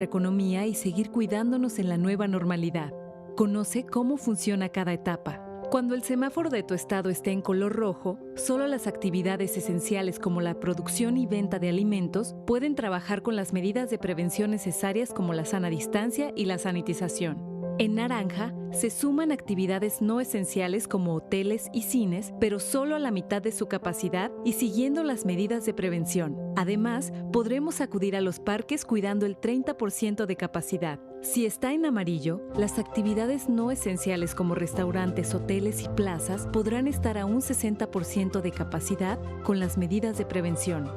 economía y seguir cuidándonos en la nueva normalidad. Conoce cómo funciona cada etapa. Cuando el semáforo de tu estado esté en color rojo, solo las actividades esenciales como la producción y venta de alimentos pueden trabajar con las medidas de prevención necesarias como la sana distancia y la sanitización. En naranja, se suman actividades no esenciales como hoteles y cines, pero solo a la mitad de su capacidad y siguiendo las medidas de prevención. Además, podremos acudir a los parques cuidando el 30% de capacidad. Si está en amarillo, las actividades no esenciales como restaurantes, hoteles y plazas podrán estar a un 60% de capacidad con las medidas de prevención.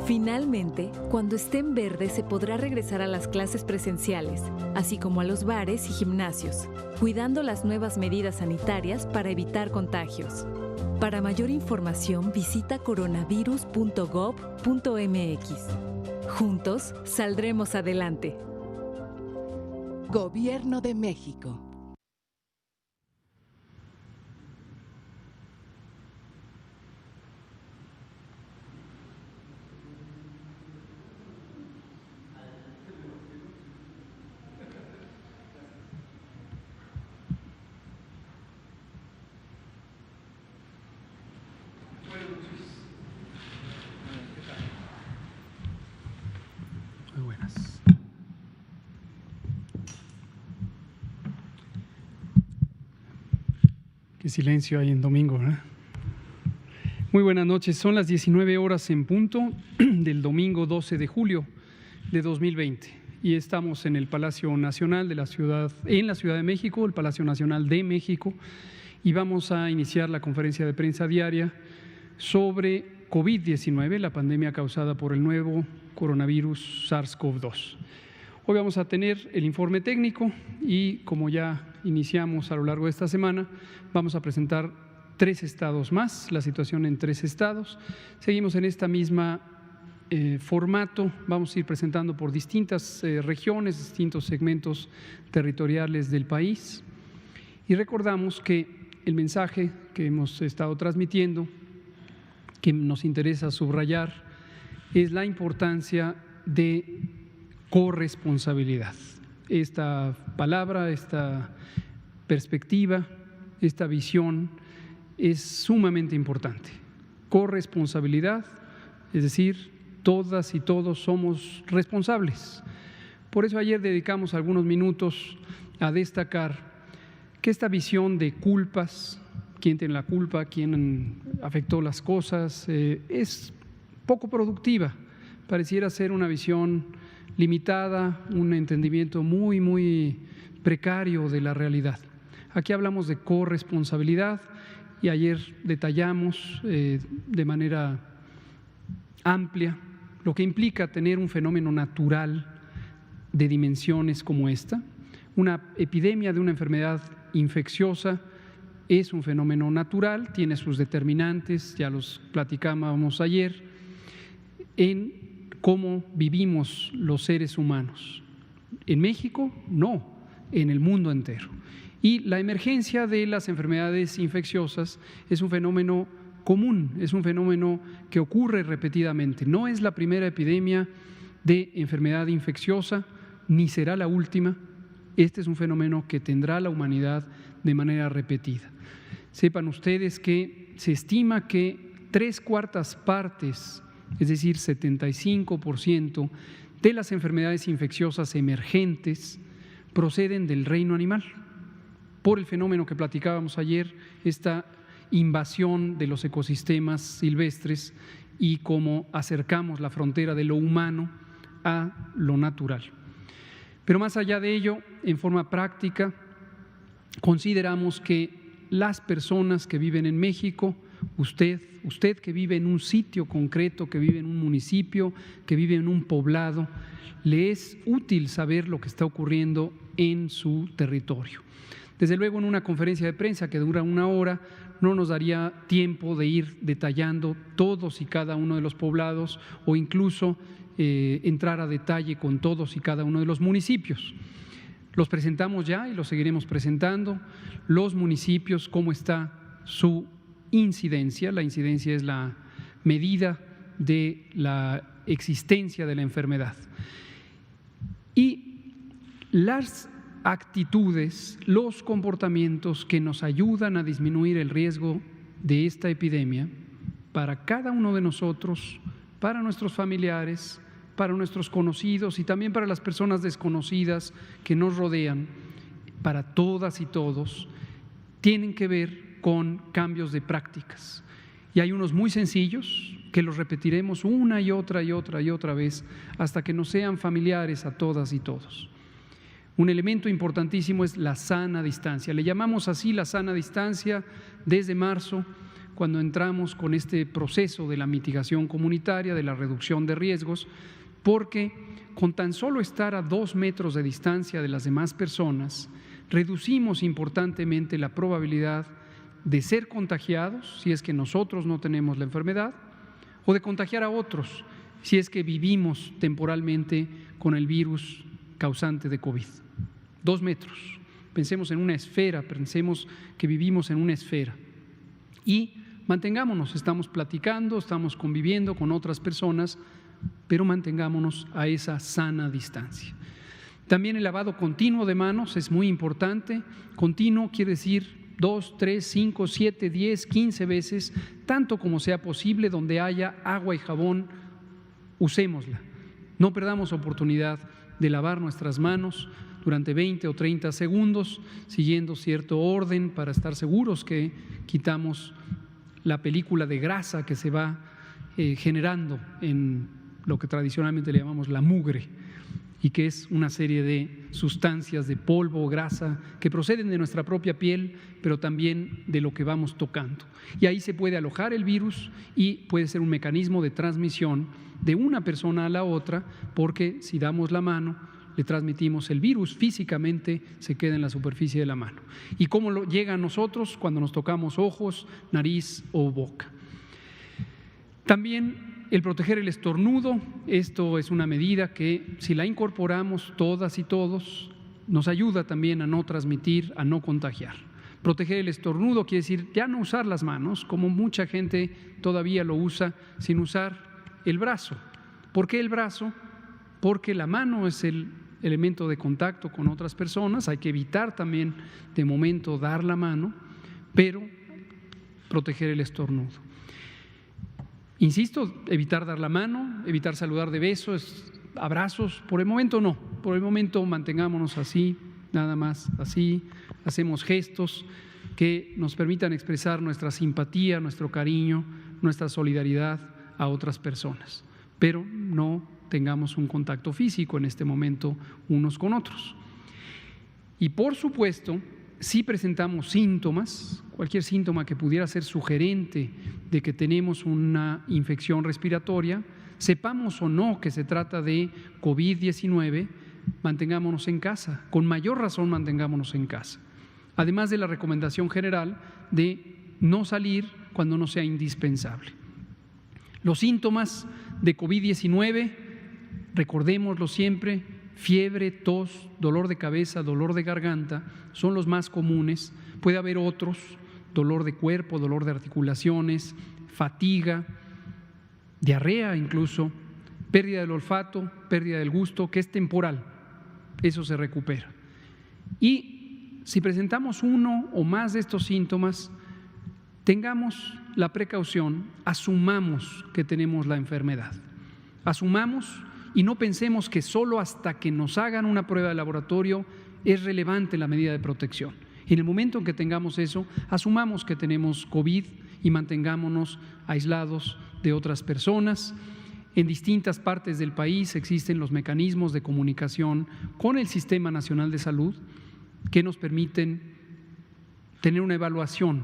Finalmente, cuando esté en verde se podrá regresar a las clases presenciales, así como a los bares y gimnasios, cuidando las nuevas medidas sanitarias para evitar contagios. Para mayor información visita coronavirus.gov.mx. Juntos saldremos adelante. Gobierno de México. Muy buenas. Qué silencio hay en domingo, ¿verdad? Muy buenas noches. Son las 19 horas en punto del domingo 12 de julio de 2020 y estamos en el Palacio Nacional de la Ciudad de México, el Palacio Nacional de México, y vamos a iniciar la conferencia de prensa diaria sobre COVID-19, la pandemia causada por el nuevo coronavirus SARS-CoV-2. Hoy vamos a tener el informe técnico y, como ya iniciamos a lo largo de esta semana, vamos a presentar 3 estados más, la situación en 3 estados. Seguimos en esta misma formato, vamos a ir presentando por distintas regiones, distintos segmentos territoriales del país. Y recordamos que el mensaje que hemos estado transmitiendo, que nos interesa subrayar, es la importancia de corresponsabilidad. Esta palabra, esta perspectiva, esta visión es sumamente importante. Corresponsabilidad, es decir, todas y todos somos responsables. Por eso ayer dedicamos algunos minutos a destacar que esta visión de culpas, quién tiene la culpa, quién afectó las cosas, es poco productiva. Pareciera ser una visión limitada, un entendimiento muy precario de la realidad. Aquí hablamos de corresponsabilidad y ayer detallamos de manera amplia lo que implica tener un fenómeno natural de dimensiones como esta. Una epidemia de una enfermedad infecciosa es un fenómeno natural, tiene sus determinantes, ya los platicábamos ayer, en cómo vivimos los seres humanos. En México, no, en el mundo entero. Y la emergencia de las enfermedades infecciosas es un fenómeno común, es un fenómeno que ocurre repetidamente. No es la primera epidemia de enfermedad infecciosa, ni será la última. Este es un fenómeno que tendrá la humanidad de manera repetida. Sepan ustedes que se estima que 3/4 partes, es decir, 75% de las enfermedades infecciosas emergentes proceden del reino animal, por el fenómeno que platicábamos ayer, esta invasión de los ecosistemas silvestres y cómo acercamos la frontera de lo humano a lo natural. Pero más allá de ello, en forma práctica, consideramos que las personas que viven en México, usted que vive en un sitio concreto, que vive en un municipio, que vive en un poblado, le es útil saber lo que está ocurriendo en su territorio. Desde luego, en una conferencia de prensa que dura 1 hora, no nos daría tiempo de ir detallando todos y cada uno de los poblados o incluso entrar a detalle con todos y cada uno de los municipios. Los presentamos ya y los seguiremos presentando. Los municipios, cómo está su incidencia. La incidencia es la medida de la existencia de la enfermedad. Y las actitudes, los comportamientos que nos ayudan a disminuir el riesgo de esta epidemia para cada uno de nosotros, para nuestros familiares, para nuestros conocidos y también para las personas desconocidas que nos rodean, para todas y todos, tienen que ver con cambios de prácticas. Y hay unos muy sencillos que los repetiremos una y otra y otra y otra vez hasta que nos sean familiares a todas y todos. Un elemento importantísimo es la sana distancia. Le llamamos así la sana distancia desde marzo, cuando entramos con este proceso de la mitigación comunitaria, de la reducción de riesgos, porque con tan solo estar a 2 metros de distancia de las demás personas, reducimos importantemente la probabilidad de ser contagiados, si es que nosotros no tenemos la enfermedad, o de contagiar a otros, si es que vivimos temporalmente con el virus causante de COVID. 2 metros. Pensemos en una esfera, pensemos que vivimos en una esfera. Y mantengámonos, estamos platicando, estamos conviviendo con otras personas, pero mantengámonos a esa sana distancia. También el lavado continuo de manos es muy importante. Continuo quiere decir 2, 3, 5, 7, 10, 15 veces, tanto como sea posible, donde haya agua y jabón, usémosla. No perdamos oportunidad de lavar nuestras manos durante 20 o 30 segundos, siguiendo cierto orden para estar seguros que quitamos la película de grasa que se va generando en lo que tradicionalmente le llamamos la mugre, y que es una serie de sustancias de polvo o grasa que proceden de nuestra propia piel, pero también de lo que vamos tocando. Y ahí se puede alojar el virus y puede ser un mecanismo de transmisión de una persona a la otra, porque si damos la mano, le transmitimos el virus, físicamente se queda en la superficie de la mano. ¿Y cómo llega a nosotros? Cuando nos tocamos ojos, nariz o boca. También el proteger el estornudo, esto es una medida que si la incorporamos todas y todos, nos ayuda también a no transmitir, a no contagiar. Proteger el estornudo quiere decir ya no usar las manos, como mucha gente todavía lo usa sin usar el brazo. ¿Por qué el brazo? Porque la mano es el elemento de contacto con otras personas, hay que evitar también de momento dar la mano, pero proteger el estornudo. Insisto, evitar dar la mano, evitar saludar de besos, abrazos, por el momento no, por el momento mantengámonos así, nada más así, hacemos gestos que nos permitan expresar nuestra simpatía, nuestro cariño, nuestra solidaridad a otras personas, pero no tengamos un contacto físico en este momento unos con otros. Y por supuesto, si presentamos síntomas, cualquier síntoma que pudiera ser sugerente de que tenemos una infección respiratoria, sepamos o no que se trata de COVID-19, mantengámonos en casa, con mayor razón mantengámonos en casa. Además de la recomendación general de no salir cuando no sea indispensable. Los síntomas de COVID-19, recordémoslo siempre, fiebre, tos, dolor de cabeza, dolor de garganta, son los más comunes. Puede haber otros, dolor de cuerpo, dolor de articulaciones, fatiga, diarrea incluso, pérdida del olfato, pérdida del gusto, que es temporal, eso se recupera. Y si presentamos uno o más de estos síntomas, tengamos la precaución, asumamos que tenemos la enfermedad, asumamos y no pensemos que solo hasta que nos hagan una prueba de laboratorio es relevante la medida de protección. En el momento en que tengamos eso, asumamos que tenemos COVID y mantengámonos aislados de otras personas. En distintas partes del país existen los mecanismos de comunicación con el Sistema Nacional de Salud que nos permiten tener una evaluación,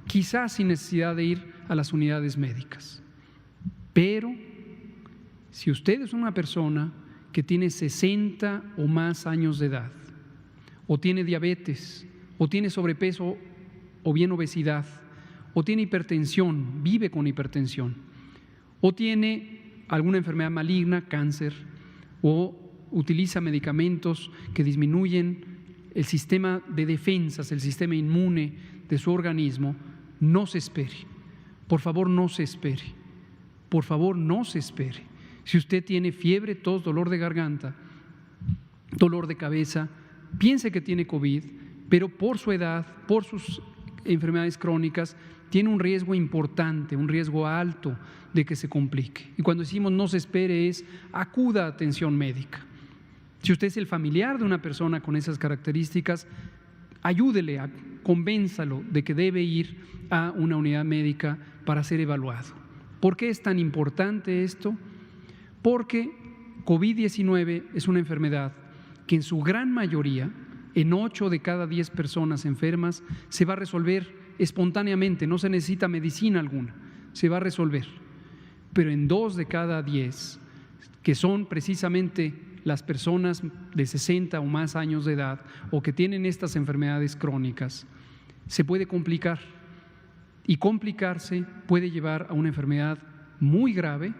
quizás sin necesidad de ir a las unidades médicas. Pero si usted es una persona que tiene 60 o más años de edad, o tiene diabetes, o tiene sobrepeso o bien obesidad, o tiene hipertensión, vive con hipertensión, o tiene alguna enfermedad maligna, cáncer, o utiliza medicamentos que disminuyen el sistema de defensas, el sistema inmune de su organismo, no se espere. Por favor, no se espere. Por favor, no se espere. Si usted tiene fiebre, tos, dolor de garganta, dolor de cabeza, piense que tiene COVID, pero por su edad, por sus enfermedades crónicas, tiene un riesgo importante, un riesgo alto de que se complique. Y cuando decimos no se espere es acuda a atención médica. Si usted es el familiar de una persona con esas características, ayúdele, convénzalo de que debe ir a una unidad médica para ser evaluado. ¿Por qué es tan importante esto? Porque COVID-19 es una enfermedad que en su gran mayoría, en 8 de cada 10 personas enfermas, se va a resolver espontáneamente, no se necesita medicina alguna, se va a resolver. Pero en 2 de cada 10, que son precisamente las personas de 60 o más años de edad o que tienen estas enfermedades crónicas, se puede complicar, y complicarse puede llevar a una enfermedad muy grave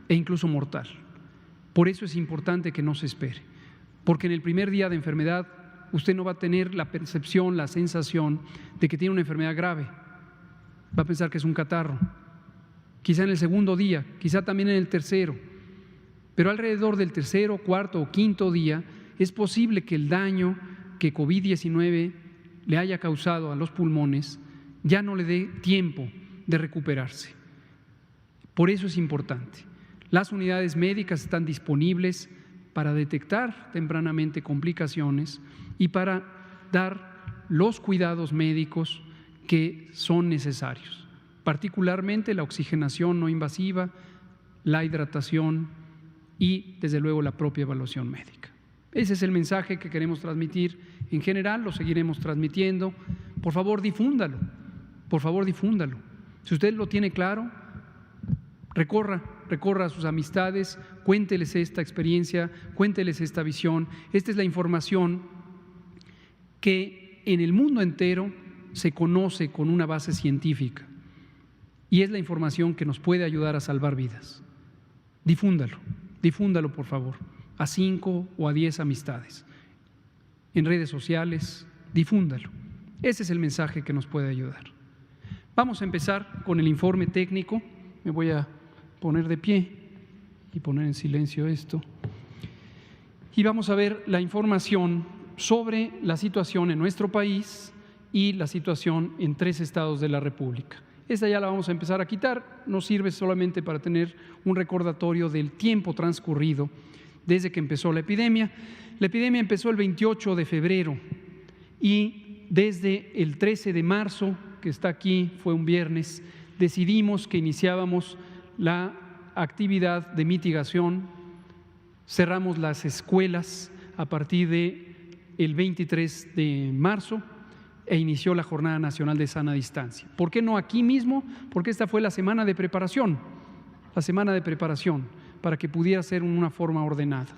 e incluso mortal. Por eso es importante que no se espere, porque en el primer día de enfermedad usted no va a tener la percepción, la sensación de que tiene una enfermedad grave. Va a pensar que es un catarro, quizá en el segundo día, quizá también en el tercero, pero alrededor del tercero, cuarto o quinto día es posible que el daño que COVID-19 le haya causado a los pulmones ya no le dé tiempo de recuperarse. Por eso es importante. Las unidades médicas están disponibles para detectar tempranamente complicaciones y para dar los cuidados médicos que son necesarios, particularmente la oxigenación no invasiva, la hidratación y desde luego la propia evaluación médica. Ese es el mensaje que queremos transmitir en general, lo seguiremos transmitiendo. Por favor, difúndalo, por favor, difúndalo. Si usted lo tiene claro, recorra a sus amistades, cuénteles esta experiencia, cuénteles esta visión. Esta es la información que en el mundo entero se conoce con una base científica y es la información que nos puede ayudar a salvar vidas. Difúndalo por favor, a 5 o a 10 amistades, en redes sociales, difúndalo. Ese es el mensaje que nos puede ayudar. Vamos a empezar con el informe técnico. Me voy a poner de pie y poner en silencio esto. Y vamos a ver la información sobre la situación en nuestro país y la situación en 3 estados de la República. Esta ya la vamos a empezar a quitar, nos sirve solamente para tener un recordatorio del tiempo transcurrido desde que empezó la epidemia. La epidemia empezó el 28 de febrero y desde el 13 de marzo, que está aquí, fue un viernes, decidimos que iniciábamos la actividad de mitigación. Cerramos las escuelas a partir del 23 de marzo e inició la Jornada Nacional de Sana Distancia. ¿Por qué no aquí mismo? Porque esta fue la semana de preparación para que pudiera ser en una forma ordenada.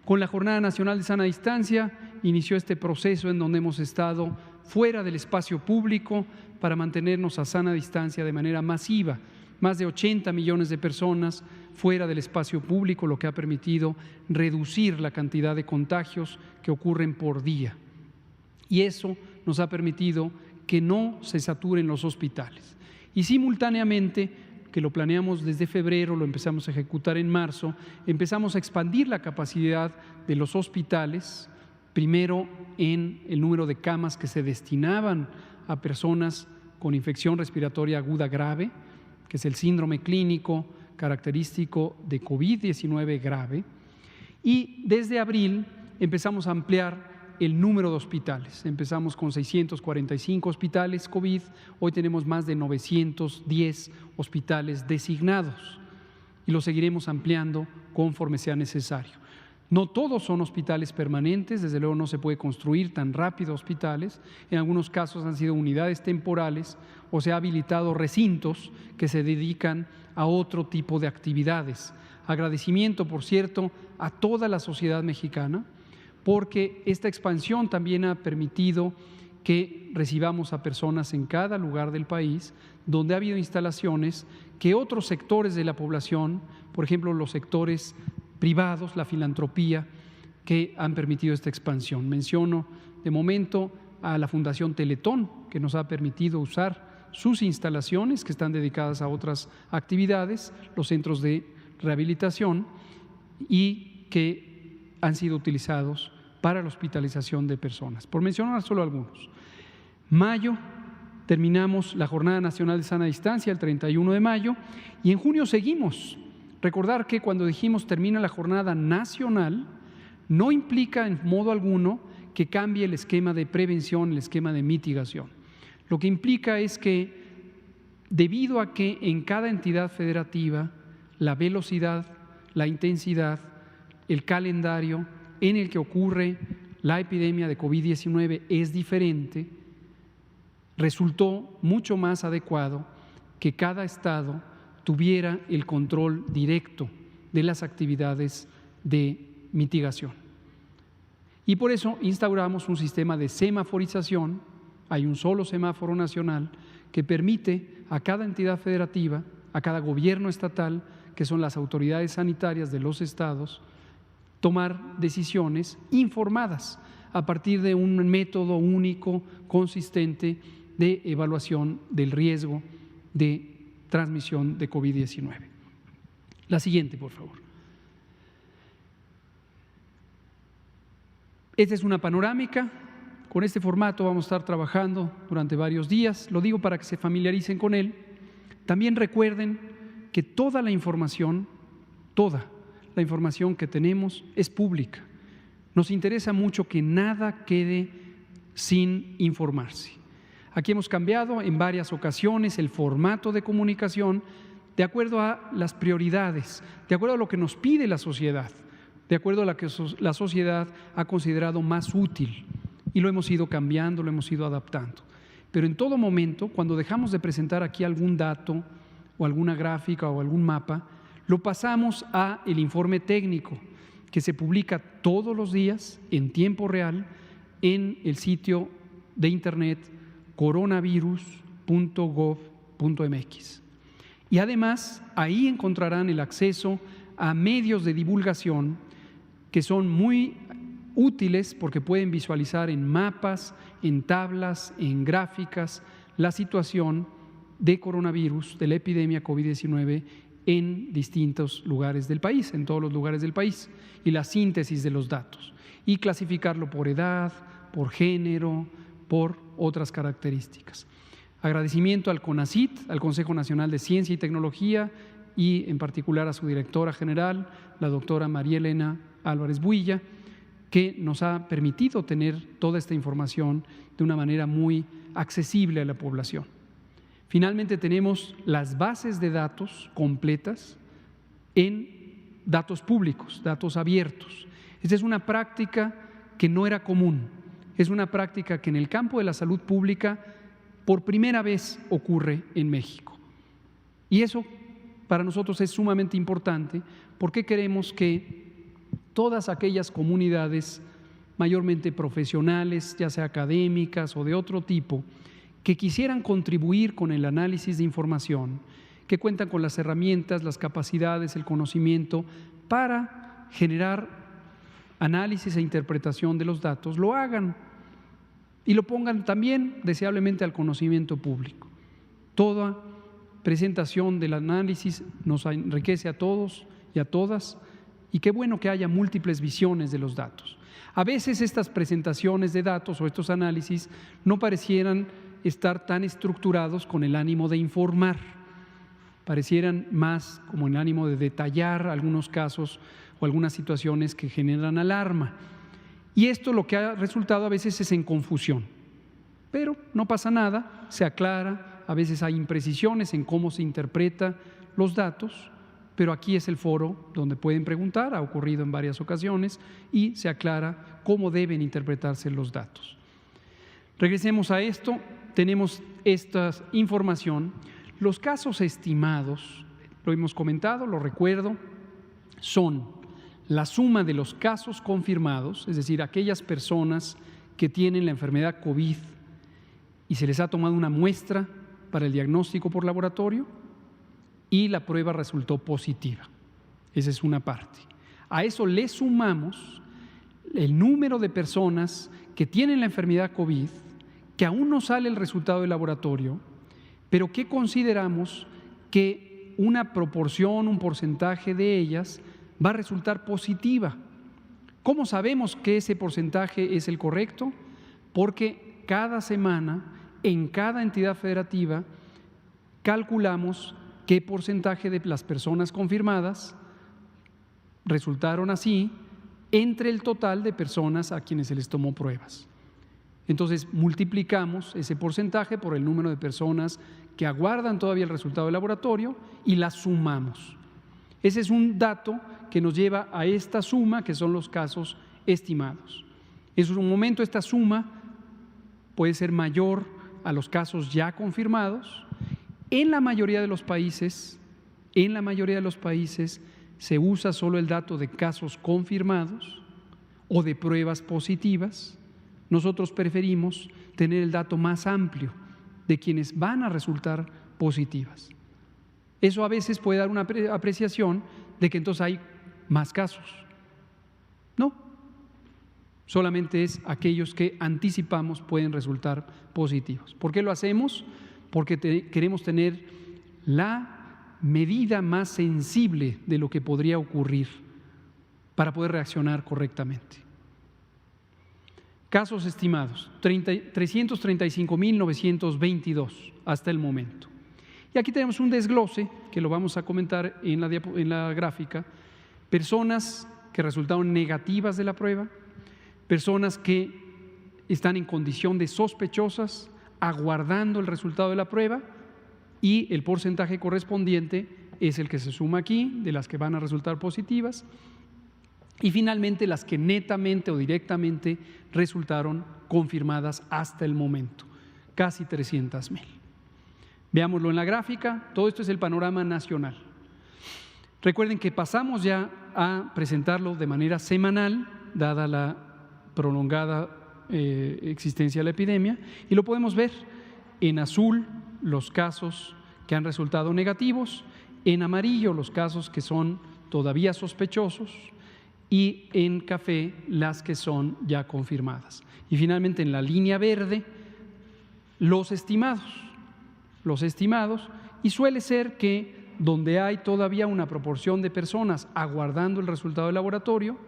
Con la Jornada Nacional de Sana Distancia inició este proceso en donde hemos estado fuera del espacio público para mantenernos a sana distancia de manera masiva. Más de 80 millones de personas fuera del espacio público, lo que ha permitido reducir la cantidad de contagios que ocurren por día. Y eso nos ha permitido que no se saturen los hospitales. Y simultáneamente, que lo planeamos desde febrero, lo empezamos a ejecutar en marzo, empezamos a expandir la capacidad de los hospitales, primero en el número de camas que se destinaban a personas con infección respiratoria aguda grave, que es el síndrome clínico característico de COVID-19 grave, y desde abril empezamos a ampliar el número de hospitales. Empezamos con 645 hospitales COVID, hoy tenemos más de 910 hospitales designados y lo seguiremos ampliando conforme sea necesario. No todos son hospitales permanentes, desde luego no se puede construir tan rápido hospitales, en algunos casos han sido unidades temporales o se ha habilitado recintos que se dedican a otro tipo de actividades. Agradecimiento, por cierto, a toda la sociedad mexicana, porque esta expansión también ha permitido que recibamos a personas en cada lugar del país donde ha habido instalaciones que otros sectores de la población, por ejemplo los sectores privados, la filantropía, que han permitido esta expansión. Menciono de momento a la Fundación Teletón, que nos ha permitido usar sus instalaciones que están dedicadas a otras actividades, los centros de rehabilitación y que han sido utilizados para la hospitalización de personas. Por mencionar solo algunos. Mayo, terminamos la Jornada Nacional de Sana Distancia el 31 de mayo y en junio seguimos. Recordar que cuando dijimos termina la jornada nacional, no implica en modo alguno que cambie el esquema de prevención, el esquema de mitigación. Lo que implica es que debido a que en cada entidad federativa la velocidad, la intensidad, el calendario en el que ocurre la epidemia de COVID-19 es diferente, resultó mucho más adecuado que cada estado tuviera el control directo de las actividades de mitigación. Y por eso instauramos un sistema de semaforización. Hay un solo semáforo nacional que permite a cada entidad federativa, a cada gobierno estatal, que son las autoridades sanitarias de los estados, tomar decisiones informadas a partir de un método único, consistente de evaluación del riesgo de transmisión de COVID-19. La siguiente, por favor. Esta es una panorámica. Con este formato vamos a estar trabajando durante varios días. Lo digo para que se familiaricen con él. También recuerden que toda la información que tenemos es pública. Nos interesa mucho que nada quede sin informarse. Aquí hemos cambiado en varias ocasiones el formato de comunicación de acuerdo a las prioridades, de acuerdo a lo que nos pide la sociedad, de acuerdo a lo que la sociedad ha considerado más útil, y lo hemos ido cambiando, lo hemos ido adaptando. Pero en todo momento, cuando dejamos de presentar aquí algún dato o alguna gráfica o algún mapa, lo pasamos a el informe técnico que se publica todos los días en tiempo real en el sitio de internet coronavirus.gov.mx. Y además ahí encontrarán el acceso a medios de divulgación que son muy útiles porque pueden visualizar en mapas, en tablas, en gráficas la situación de coronavirus, de la epidemia COVID-19 en distintos lugares del país, en todos los lugares del país, y la síntesis de los datos, y clasificarlo por edad, por género, por otras características. Agradecimiento al CONACYT, al Consejo Nacional de Ciencia y Tecnología, y en particular a su directora general, la doctora María Elena Álvarez Builla, que nos ha permitido tener toda esta información de una manera muy accesible a la población. Finalmente tenemos las bases de datos completas en datos públicos, datos abiertos. Esta es una práctica que no era común, es una práctica que en el campo de la salud pública por primera vez ocurre en México. Y eso para nosotros es sumamente importante porque queremos que todas aquellas comunidades, mayormente profesionales, ya sea académicas o de otro tipo, que quisieran contribuir con el análisis de información, que cuentan con las herramientas, las capacidades, el conocimiento para generar análisis e interpretación de los datos, lo hagan y lo pongan también deseablemente al conocimiento público. Toda presentación del análisis nos enriquece a todos y a todas, y qué bueno que haya múltiples visiones de los datos. A veces estas presentaciones de datos o estos análisis no parecieran estar tan estructurados con el ánimo de informar, parecieran más como el ánimo de detallar algunos casos o algunas situaciones que generan alarma. Y esto lo que ha resultado a veces es en confusión, pero no pasa nada, se aclara, a veces hay imprecisiones en cómo se interpreta los datos, pero aquí es el foro donde pueden preguntar, ha ocurrido en varias ocasiones, y se aclara cómo deben interpretarse los datos. Regresemos a esto, tenemos esta información. Los casos estimados, lo hemos comentado, lo recuerdo, son la suma de los casos confirmados, es decir, aquellas personas que tienen la enfermedad COVID y se les ha tomado una muestra para el diagnóstico por laboratorio y la prueba resultó positiva. Esa es una parte. A eso le sumamos el número de personas que tienen la enfermedad COVID, que aún no sale el resultado del laboratorio, pero que consideramos que una proporción, un porcentaje de ellas va a resultar positiva. ¿Cómo sabemos que ese porcentaje es el correcto? Porque cada semana, en cada entidad federativa, calculamos qué porcentaje de las personas confirmadas resultaron así entre el total de personas a quienes se les tomó pruebas. Entonces, multiplicamos ese porcentaje por el número de personas que aguardan todavía el resultado del laboratorio y la sumamos. Ese es un dato que nos lleva a esta suma, que son los casos estimados. En su momento, esta suma puede ser mayor a los casos ya confirmados. En la mayoría de los países, se usa solo el dato de casos confirmados o de pruebas positivas. Nosotros preferimos tener el dato más amplio de quienes van a resultar positivas. Eso a veces puede dar una apreciación de que entonces hay más casos. No, solamente es aquellos que anticipamos pueden resultar positivos. ¿Por qué lo hacemos? Porque queremos tener la medida más sensible de lo que podría ocurrir para poder reaccionar correctamente. Casos estimados, 335.922 hasta el momento. Y aquí tenemos un desglose que lo vamos a comentar en la gráfica. Personas que resultaron negativas de la prueba, personas que están en condición de sospechosas, aguardando el resultado de la prueba, y el porcentaje correspondiente es el que se suma aquí, de las que van a resultar positivas, y finalmente las que netamente o directamente resultaron confirmadas hasta el momento, casi 300,000. Veámoslo en la gráfica. Todo esto es el panorama nacional. Recuerden que pasamos ya a presentarlo de manera semanal, dada la prolongada existencia de la epidemia, y lo podemos ver en azul los casos que han resultado negativos, en amarillo los casos que son todavía sospechosos y en café las que son ya confirmadas. Y finalmente en la línea verde los estimados, y suele ser que donde hay todavía una proporción de personas aguardando el resultado del laboratorio,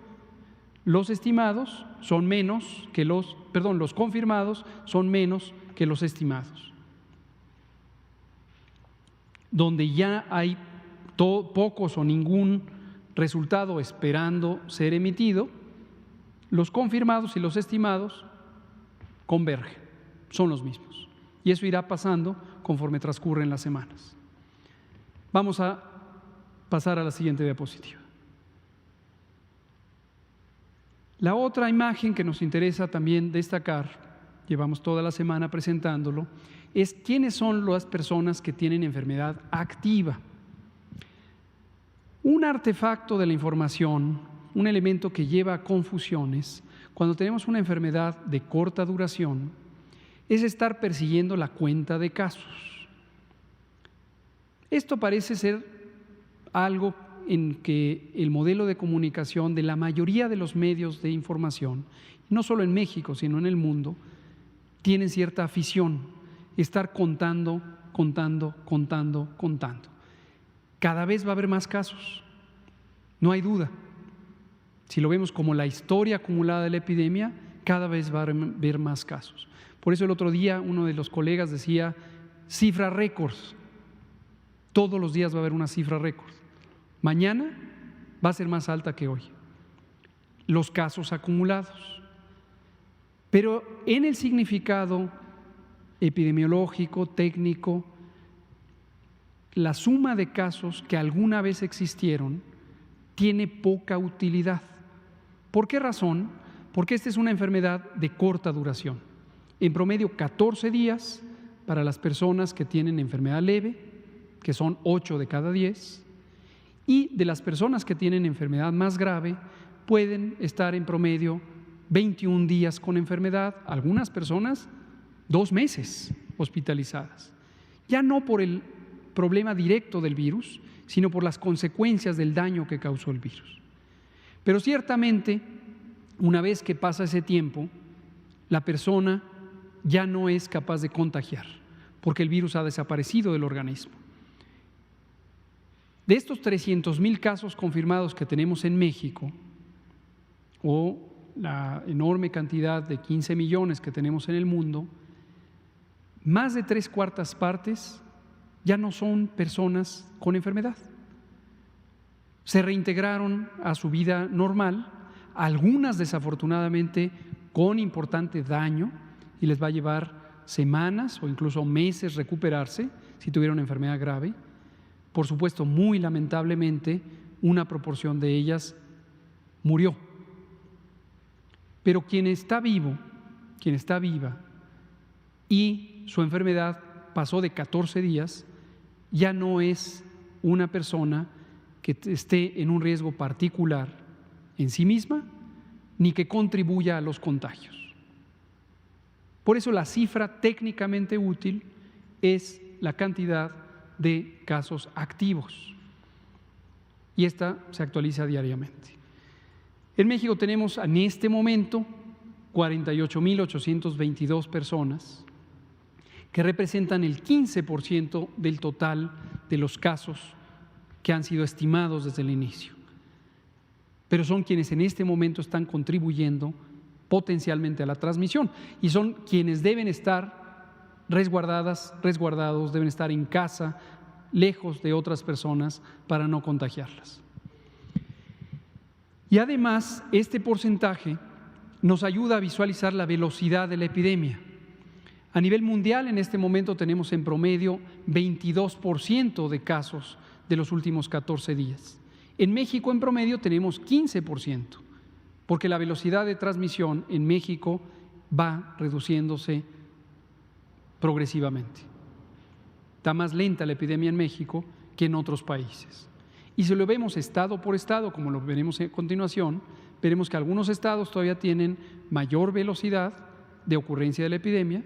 los estimados son menos que los confirmados son menos que los estimados. Donde ya hay pocos o ningún resultado esperando ser emitido, los confirmados y los estimados convergen, son los mismos. Y eso irá pasando conforme transcurren las semanas. Vamos a pasar a la siguiente diapositiva. La otra imagen que nos interesa también destacar, llevamos toda la semana presentándolo, es quiénes son las personas que tienen enfermedad activa. Un artefacto de la información, un elemento que lleva a confusiones, cuando tenemos una enfermedad de corta duración, es estar persiguiendo la cuenta de casos. Esto parece ser algo en que el modelo de comunicación de la mayoría de los medios de información, no solo en México, sino en el mundo, tienen cierta afición, estar contando. Cada vez va a haber más casos, no hay duda. Si lo vemos como la historia acumulada de la epidemia, cada vez va a haber más casos. Por eso el otro día uno de los colegas decía, cifra récords. Todos los días va a haber una cifra récord. Mañana va a ser más alta que hoy. Los casos acumulados. Pero en el significado epidemiológico, técnico, la suma de casos que alguna vez existieron tiene poca utilidad. ¿Por qué razón? Porque esta es una enfermedad de corta duración. En promedio 14 días para las personas que tienen enfermedad leve, que son 8 de cada 10, y de las personas que tienen enfermedad más grave pueden estar en promedio 21 días con enfermedad, algunas personas 2 meses hospitalizadas. Ya no por el problema directo del virus, sino por las consecuencias del daño que causó el virus. Pero ciertamente, una vez que pasa ese tiempo, la persona ya no es capaz de contagiar, porque el virus ha desaparecido del organismo. De estos 300,000 casos confirmados que tenemos en México, o la enorme cantidad de 15 millones que tenemos en el mundo, más de 3/4 partes ya no son personas con enfermedad. Se reintegraron a su vida normal, algunas desafortunadamente con importante daño, y les va a llevar semanas o incluso meses recuperarse si tuvieron enfermedad grave. Por supuesto, muy lamentablemente, una proporción de ellas murió. Pero quien está vivo, quien está viva y su enfermedad pasó de 14 días, ya no es una persona que esté en un riesgo particular en sí misma, ni que contribuya a los contagios. Por eso la cifra técnicamente útil es la cantidad de casos activos, y esta se actualiza diariamente. En México tenemos en este momento 48,822 personas, que representan el 15% del total de los casos que han sido estimados desde el inicio. Pero son quienes en este momento están contribuyendo potencialmente a la transmisión, y son quienes deben estar resguardados, deben estar en casa, lejos de otras personas para no contagiarlas. Y además, este porcentaje nos ayuda a visualizar la velocidad de la epidemia. A nivel mundial, en este momento tenemos en promedio 22% de casos de los últimos 14 días. En México, en promedio, tenemos 15%, porque la velocidad de transmisión en México va reduciéndose progresivamente. Está más lenta la epidemia en México que en otros países. Y si lo vemos estado por estado, como lo veremos a continuación, veremos que algunos estados todavía tienen mayor velocidad de ocurrencia de la epidemia,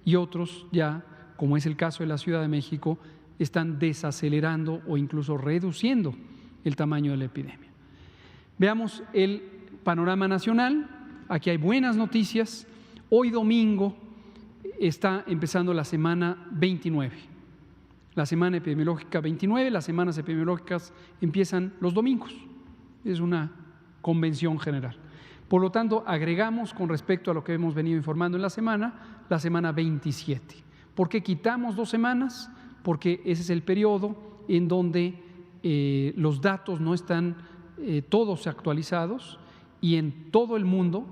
y otros ya, como es el caso de la Ciudad de México, están desacelerando o incluso reduciendo el tamaño de la epidemia. Veamos el panorama nacional. Aquí hay buenas noticias. Hoy domingo está empezando la semana 29. La semana epidemiológica 29, las semanas epidemiológicas empiezan los domingos. Es una convención general. Por lo tanto, agregamos con respecto a lo que hemos venido informando en la semana 27. ¿Por qué quitamos 2 semanas? Porque ese es el periodo en donde los datos no están todos actualizados, y en todo el mundo,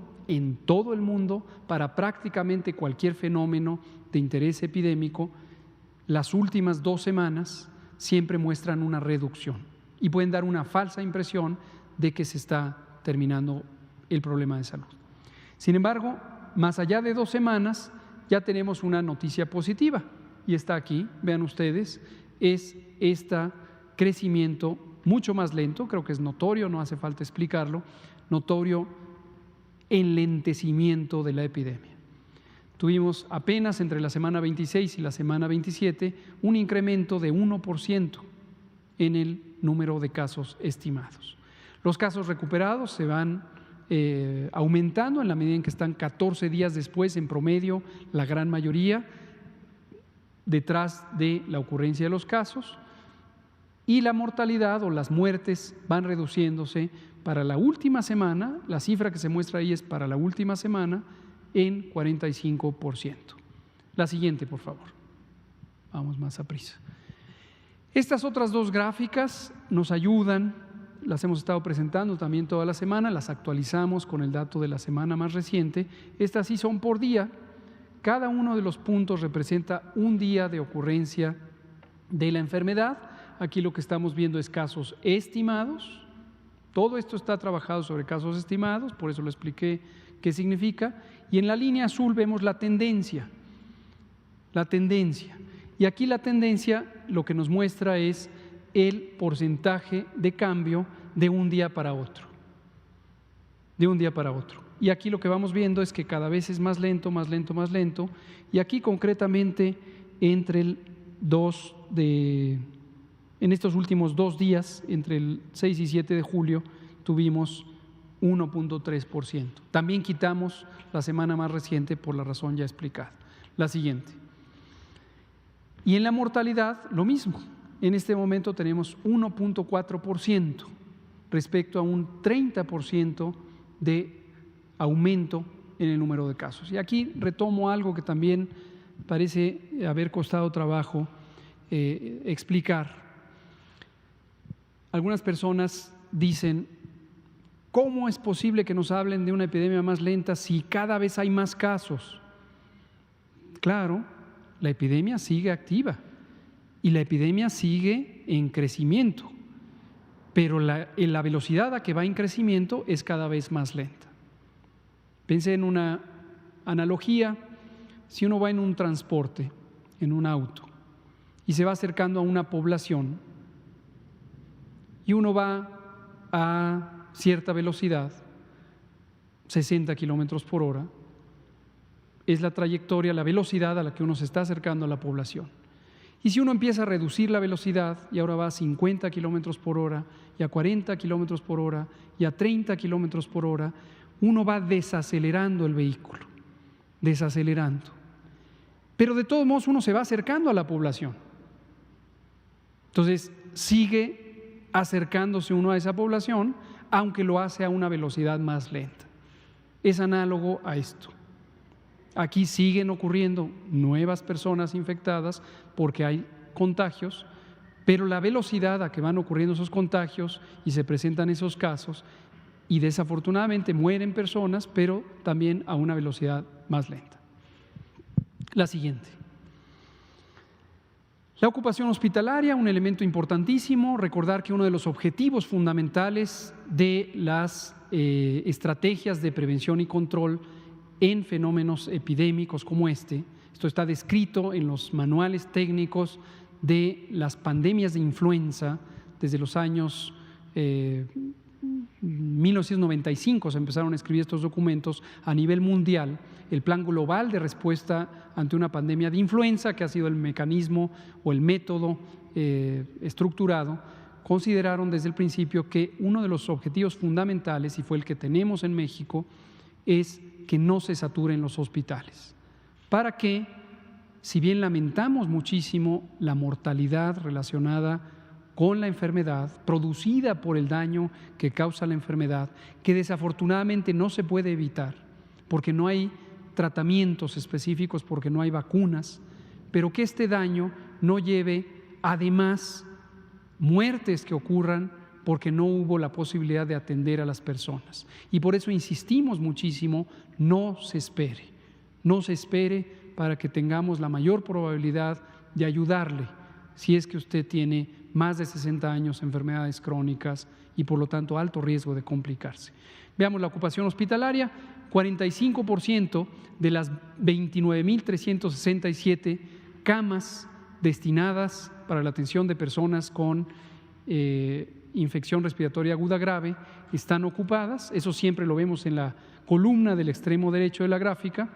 para prácticamente cualquier fenómeno de interés epidémico, las últimas 2 semanas siempre muestran una reducción y pueden dar una falsa impresión de que se está terminando el problema de salud. Sin embargo, más allá de 2 semanas, ya tenemos una noticia positiva, y está aquí, vean ustedes, es este crecimiento mucho más lento, creo que es notorio, no hace falta explicarlo, notorio enlentecimiento de la epidemia. Tuvimos apenas entre la semana 26 y la semana 27 un incremento de 1% en el número de casos estimados. Los casos recuperados se van aumentando en la medida en que están 14 días después, en promedio, la gran mayoría, detrás de la ocurrencia de los casos, y la mortalidad o las muertes van reduciéndose para la última semana. La cifra que se muestra ahí es para la última semana, en 45%. La siguiente, por favor. Vamos más a prisa. Estas otras 2 gráficas nos ayudan, las hemos estado presentando también toda la semana, las actualizamos con el dato de la semana más reciente. Estas sí son por día. Cada uno de los puntos representa un día de ocurrencia de la enfermedad. Aquí lo que estamos viendo es casos estimados. Todo esto está trabajado sobre casos estimados, por eso lo expliqué qué significa. Y en la línea azul vemos la tendencia. Y aquí la tendencia lo que nos muestra es el porcentaje de cambio de un día para otro. Y aquí lo que vamos viendo es que cada vez es más lento, y aquí concretamente en estos últimos 2 días, entre el 6 y 7 de julio, tuvimos 1.3%. También quitamos la semana más reciente por la razón ya explicada. La siguiente. Y en la mortalidad, lo mismo. En este momento tenemos 1.4% respecto a un 30% de aumento en el número de casos. Y aquí retomo algo que también parece haber costado trabajo explicar. Algunas personas dicen, ¿cómo es posible que nos hablen de una epidemia más lenta si cada vez hay más casos? Claro, la epidemia sigue activa y la epidemia sigue en crecimiento, pero la velocidad a que va en crecimiento es cada vez más lenta. Pensé en una analogía: si uno va en un transporte, en un auto, y se va acercando a una población, y uno va a cierta velocidad, 60 kilómetros por hora, es la trayectoria, la velocidad a la que uno se está acercando a la población. Y si uno empieza a reducir la velocidad y ahora va a 50 kilómetros por hora, y a 40 kilómetros por hora, y a 30 kilómetros por hora, uno va desacelerando el vehículo, desacelerando. Pero de todos modos uno se va acercando a la población. Entonces sigue acercándose uno a esa población, aunque lo hace a una velocidad más lenta. Es análogo a esto. Aquí siguen ocurriendo nuevas personas infectadas porque hay contagios, pero la velocidad a que van ocurriendo esos contagios y se presentan esos casos, y desafortunadamente mueren personas, pero también a una velocidad más lenta. La siguiente. La ocupación hospitalaria, un elemento importantísimo. Recordar que uno de los objetivos fundamentales de las estrategias de prevención y control en fenómenos epidémicos como este, esto está descrito en los manuales técnicos de las pandemias de influenza desde los años 1995 se empezaron a escribir estos documentos a nivel mundial, el Plan Global de Respuesta ante una Pandemia de Influenza, que ha sido el mecanismo o el método estructurado. Consideraron desde el principio que uno de los objetivos fundamentales, y fue el que tenemos en México, es que no se saturen los hospitales, para que, si bien lamentamos muchísimo la mortalidad relacionada con la enfermedad, producida por el daño que causa la enfermedad, que desafortunadamente no se puede evitar, porque no hay tratamientos específicos, porque no hay vacunas, pero que este daño no lleve además muertes que ocurran porque no hubo la posibilidad de atender a las personas. Y por eso insistimos muchísimo, no se espere para que tengamos la mayor probabilidad de ayudarle si es que usted tiene más de 60 años, enfermedades crónicas y por lo tanto alto riesgo de complicarse. Veamos la ocupación hospitalaria: 45% de las 29.367 camas destinadas para la atención de personas con infección respiratoria aguda grave están ocupadas. Eso siempre lo vemos en la columna del extremo derecho de la gráfica.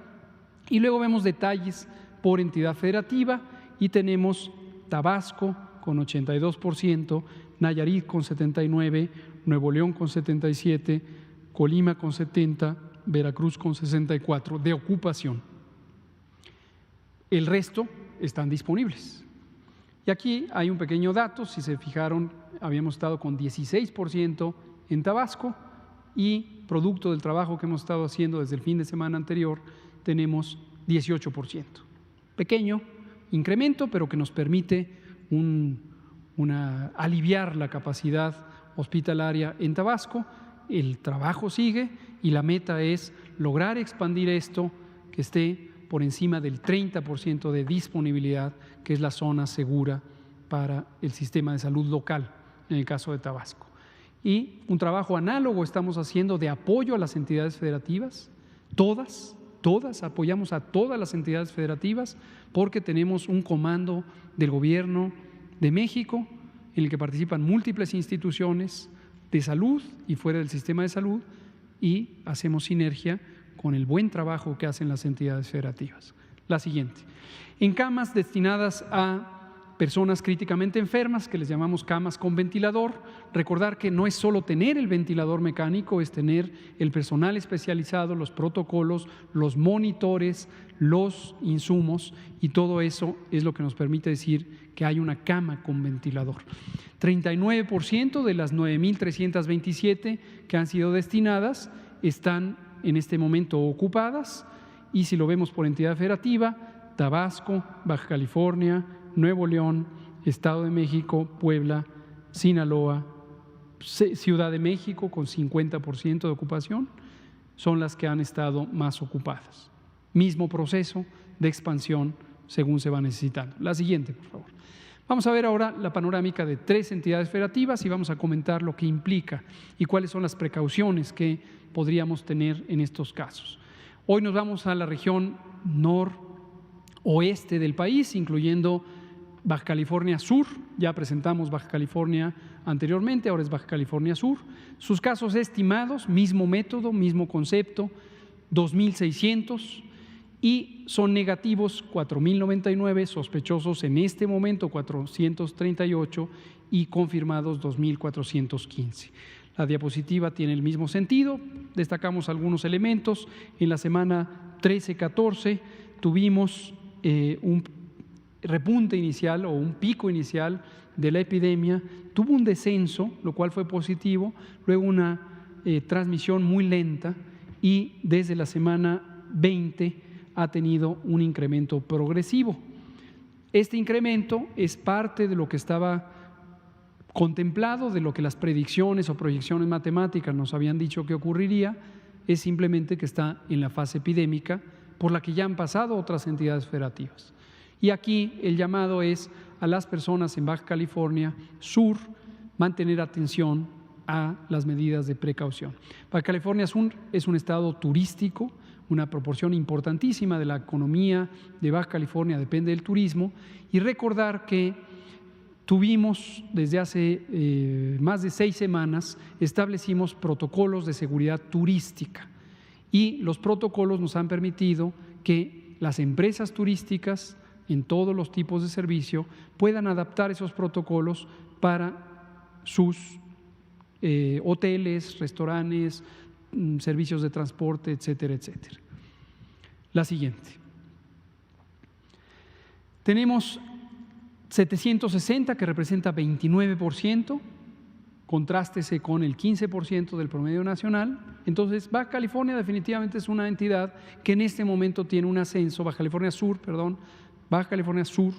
Y luego vemos detalles por entidad federativa y tenemos Tabasco con 82%, Nayarit con 79%, Nuevo León con 77%, Colima con 70%, Veracruz con 64% de ocupación. El resto están disponibles. Y aquí hay un pequeño dato: si se fijaron, habíamos estado con 16% en Tabasco y producto del trabajo que hemos estado haciendo desde el fin de semana anterior, tenemos 18%. Pequeño incremento, pero que nos permite aliviar la capacidad hospitalaria en Tabasco. El trabajo sigue y la meta es lograr expandir esto, que esté por encima del 30% de disponibilidad, que es la zona segura para el sistema de salud local, en el caso de Tabasco. Y un trabajo análogo estamos haciendo de apoyo a las entidades federativas, todas apoyamos a todas las entidades federativas, porque tenemos un comando del gobierno de México en el que participan múltiples instituciones de salud y fuera del sistema de salud, y hacemos sinergia con el buen trabajo que hacen las entidades federativas. La siguiente: en camas destinadas a personas críticamente enfermas, que les llamamos camas con ventilador. Recordar que no es solo tener el ventilador mecánico, es tener el personal especializado, los protocolos, los monitores, los insumos, y todo eso es lo que nos permite decir que hay una cama con ventilador. 39% de las 9.327 que han sido destinadas están en este momento ocupadas, y si lo vemos por entidad federativa, Tabasco, Baja California, Nuevo León, Estado de México, Puebla, Sinaloa, Ciudad de México con 50% de ocupación, son las que han estado más ocupadas. Mismo proceso de expansión según se va necesitando. La siguiente, por favor. Vamos a ver ahora la panorámica de 3 entidades federativas y vamos a comentar lo que implica y cuáles son las precauciones que podríamos tener en estos casos. Hoy nos vamos a la región noroeste del país, incluyendo Baja California Sur. Ya presentamos Baja California anteriormente, ahora es Baja California Sur. Sus casos estimados, mismo método, mismo concepto, 2.600, y son negativos 4.099, sospechosos en este momento 438 y confirmados 2.415. La diapositiva tiene el mismo sentido. Destacamos algunos elementos. En la semana 13-14 tuvimos un repunte inicial o un pico inicial de la epidemia, tuvo un descenso, lo cual fue positivo, luego una transmisión muy lenta, y desde la semana 20 ha tenido un incremento progresivo. Este incremento es parte de lo que estaba contemplado, de lo que las predicciones o proyecciones matemáticas nos habían dicho que ocurriría, es simplemente que está en la fase epidémica por la que ya han pasado otras entidades federativas. Y aquí el llamado es a las personas en Baja California Sur mantener atención a las medidas de precaución. Baja California Sur es un estado turístico, una proporción importantísima de la economía de Baja California depende del turismo, y recordar que tuvimos desde hace más de 6 semanas, establecimos protocolos de seguridad turística, y los protocolos nos han permitido que las empresas turísticas en todos los tipos de servicio puedan adaptar esos protocolos para sus hoteles, restaurantes, servicios de transporte, etcétera, etcétera. La siguiente. Tenemos 760, que representa 29%, contrástese con el 15% del promedio nacional. Entonces, Baja California definitivamente es una entidad que en este momento tiene un ascenso, Baja California Sur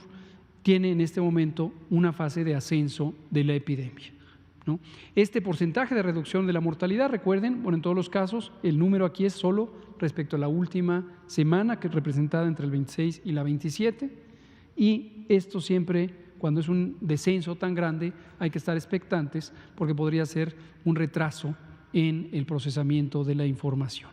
tiene en este momento una fase de ascenso de la epidemia, ¿no? Este porcentaje de reducción de la mortalidad, recuerden, bueno, en todos los casos, el número aquí es solo respecto a la última semana, que es representada entre el 26 y la 27, y esto siempre, cuando es un descenso tan grande, hay que estar expectantes porque podría ser un retraso en el procesamiento de la información.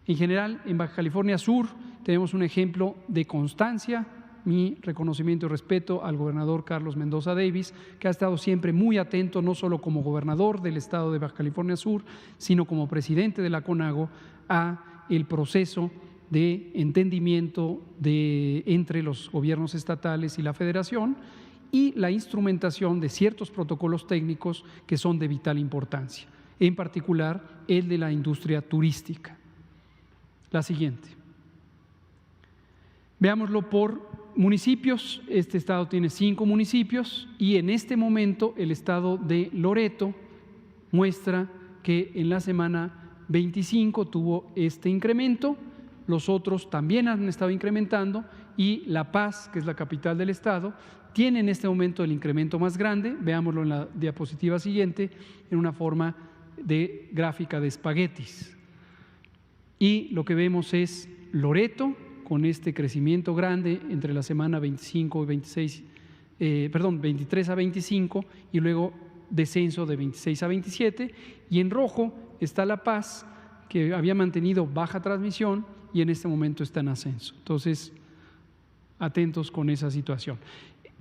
En general, en Baja California Sur tenemos un ejemplo de constancia. Mi reconocimiento y respeto al gobernador Carlos Mendoza Davis, que ha estado siempre muy atento, no solo como gobernador del estado de Baja California Sur, sino como presidente de la CONAGO, a el proceso de entendimiento entre los gobiernos estatales y la federación, y la instrumentación de ciertos protocolos técnicos que son de vital importancia, en particular el de la industria turística. La siguiente. Veámoslo por municipios. Este estado tiene 5 municipios y en este momento el estado de Loreto muestra que en la semana 25 tuvo este incremento, los otros también han estado incrementando, y La Paz, que es la capital del estado, tiene en este momento el incremento más grande. Veámoslo en la diapositiva siguiente en una forma de gráfica de espaguetis, y lo que vemos es Loreto con este crecimiento grande entre la semana 23 a 25, y luego descenso de 26 a 27, y en rojo está La Paz, que había mantenido baja transmisión y en este momento está en ascenso. Entonces, atentos con esa situación.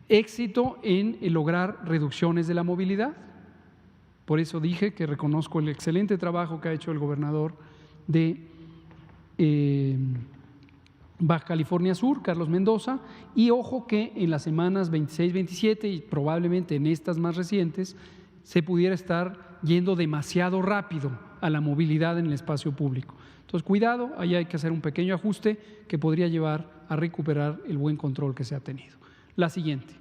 Éxito en lograr reducciones de la movilidad. Por eso dije que reconozco el excelente trabajo que ha hecho el gobernador de Baja California Sur, Carlos Mendoza, y ojo que en las semanas 26-27 y probablemente en estas más recientes se pudiera estar yendo demasiado rápido a la movilidad en el espacio público. Entonces, cuidado, ahí hay que hacer un pequeño ajuste que podría llevar a recuperar el buen control que se ha tenido. La siguiente.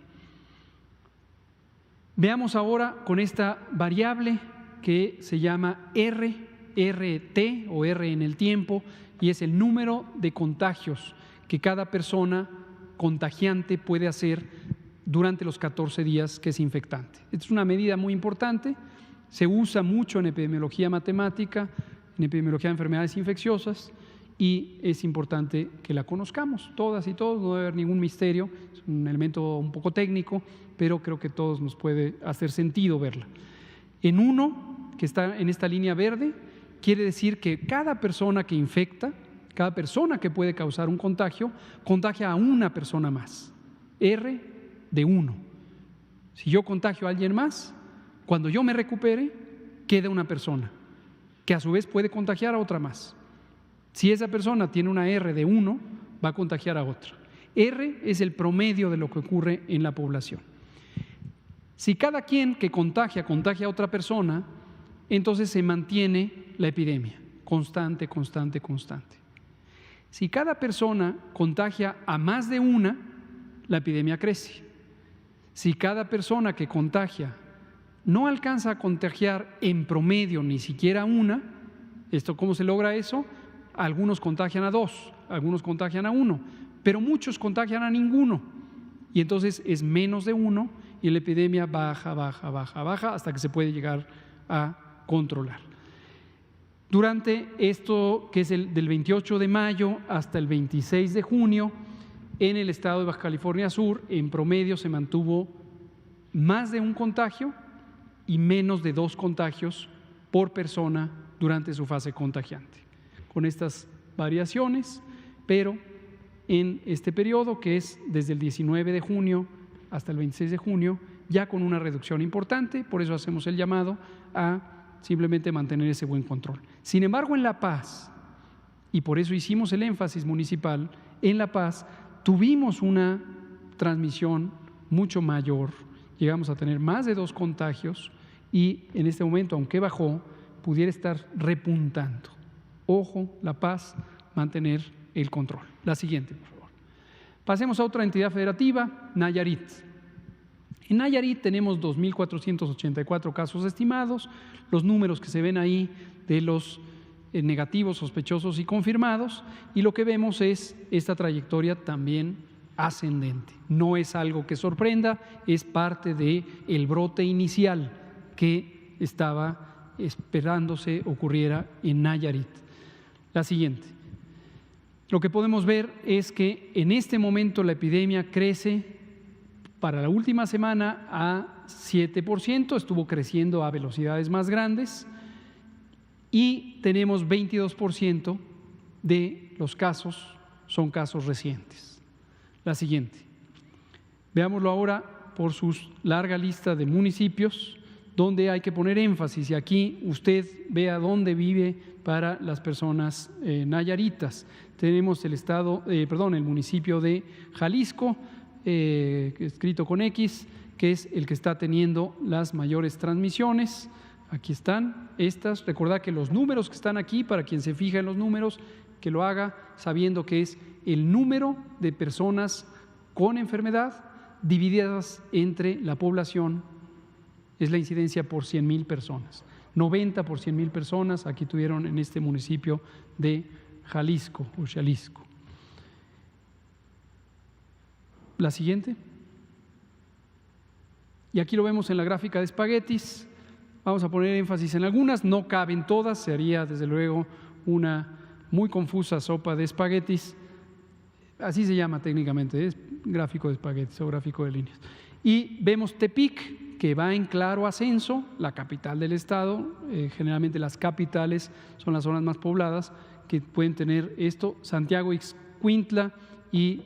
Veamos ahora con esta variable que se llama R, RT o R en el tiempo, y es el número de contagios que cada persona contagiante puede hacer durante los 14 días que es infectante. Esta es una medida muy importante, se usa mucho en epidemiología matemática, en epidemiología de enfermedades infecciosas, y es importante que la conozcamos todas y todos, no debe haber ningún misterio, es un elemento un poco técnico, pero creo que a todos nos puede hacer sentido verla. En 1, que está en esta línea verde, quiere decir que cada persona que infecta, cada persona que puede causar un contagio, contagia a una persona más. R de 1. Si yo contagio a alguien más, cuando yo me recupere, queda una persona, que a su vez puede contagiar a otra más. Si esa persona tiene una R de 1, va a contagiar a otra. R es el promedio de lo que ocurre en la población. Si cada quien que contagia a otra persona, entonces se mantiene la epidemia, constante, constante, constante. Si cada persona contagia a más de una, la epidemia crece. Si cada persona que contagia no alcanza a contagiar en promedio ni siquiera una, ¿cómo se logra eso? Algunos contagian a 2, algunos contagian a 1, pero muchos contagian a ninguno. Y entonces es menos de 1 y la epidemia baja, baja, baja, baja hasta que se puede llegar a controlar. Durante esto, que es del 28 de mayo hasta el 26 de junio, en el estado de Baja California Sur, en promedio se mantuvo más de un contagio y menos de 2 contagios por persona durante su fase contagiante. Con estas variaciones, pero en este periodo, que es desde el 19 de junio hasta el 26 de junio, ya con una reducción importante, por eso hacemos el llamado a simplemente mantener ese buen control. Sin embargo, en La Paz, y por eso hicimos el énfasis municipal, en La Paz tuvimos una transmisión mucho mayor, llegamos a tener más de 2 contagios y en este momento, aunque bajó, pudiera estar repuntando. Ojo, La Paz, mantener el control. La siguiente, por favor. Pasemos a otra entidad federativa, Nayarit. En Nayarit tenemos 2.484 casos estimados, los números que se ven ahí de los negativos, sospechosos y confirmados, y lo que vemos es esta trayectoria también ascendente. No es algo que sorprenda, es parte del brote inicial que estaba esperándose ocurriera en Nayarit. La siguiente. Lo que podemos ver es que en este momento la epidemia crece para la última semana a 7%, estuvo creciendo a velocidades más grandes y tenemos 22% de los casos son casos recientes. La siguiente. Veámoslo ahora por su larga lista de municipios donde hay que poner énfasis, y aquí usted vea dónde vive para las personas nayaritas. Tenemos el municipio de Jalisco, escrito con X, que es el que está teniendo las mayores transmisiones. Aquí están estas. Recordad que los números que están aquí, para quien se fija en los números, que lo haga sabiendo que es el número de personas con enfermedad divididas entre la población, es la incidencia por 100,000 personas. 90 por 100,000 personas aquí tuvieron en este municipio de Jalisco o Xalisco. La siguiente. Y aquí lo vemos en la gráfica de espaguetis. Vamos a poner énfasis en algunas, no caben todas, sería desde luego una muy confusa sopa de espaguetis. Así se llama técnicamente, es gráfico de espaguetis o gráfico de líneas. Y vemos Tepic, que va en claro ascenso, la capital del estado. Generalmente las capitales son las zonas más pobladas que pueden tener esto. Santiago Ixcuintla y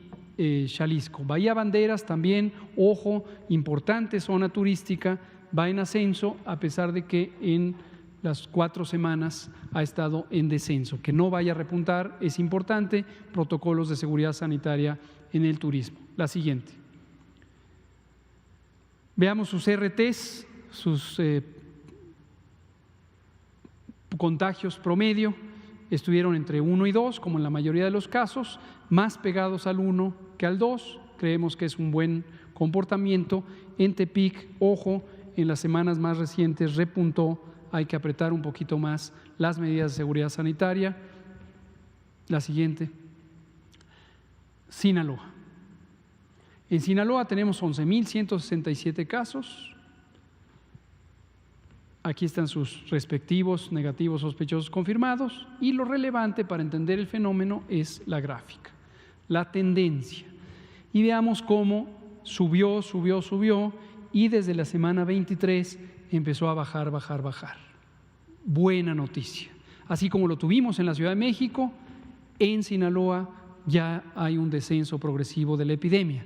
Xalisco. Bahía Banderas también, ojo, importante zona turística, va en ascenso a pesar de que en las 4 semanas ha estado en descenso. Que no vaya a repuntar es importante, protocolos de seguridad sanitaria en el turismo. La siguiente. Veamos sus RTs, sus contagios promedio, estuvieron entre 1 y 2, como en la mayoría de los casos, más pegados al 1 que al 2, creemos que es un buen comportamiento. En Tepic, ojo, en las semanas más recientes repuntó hay que apretar un poquito más las medidas de seguridad sanitaria. La siguiente, Sinaloa. En Sinaloa tenemos 11.167 casos. Aquí están sus respectivos negativos sospechosos confirmados y lo relevante para entender el fenómeno es la gráfica, la tendencia. Y veamos cómo subió y desde la semana 23 empezó a bajar. Buena noticia. Así como lo tuvimos en la Ciudad de México, en Sinaloa ya hay un descenso progresivo de la epidemia.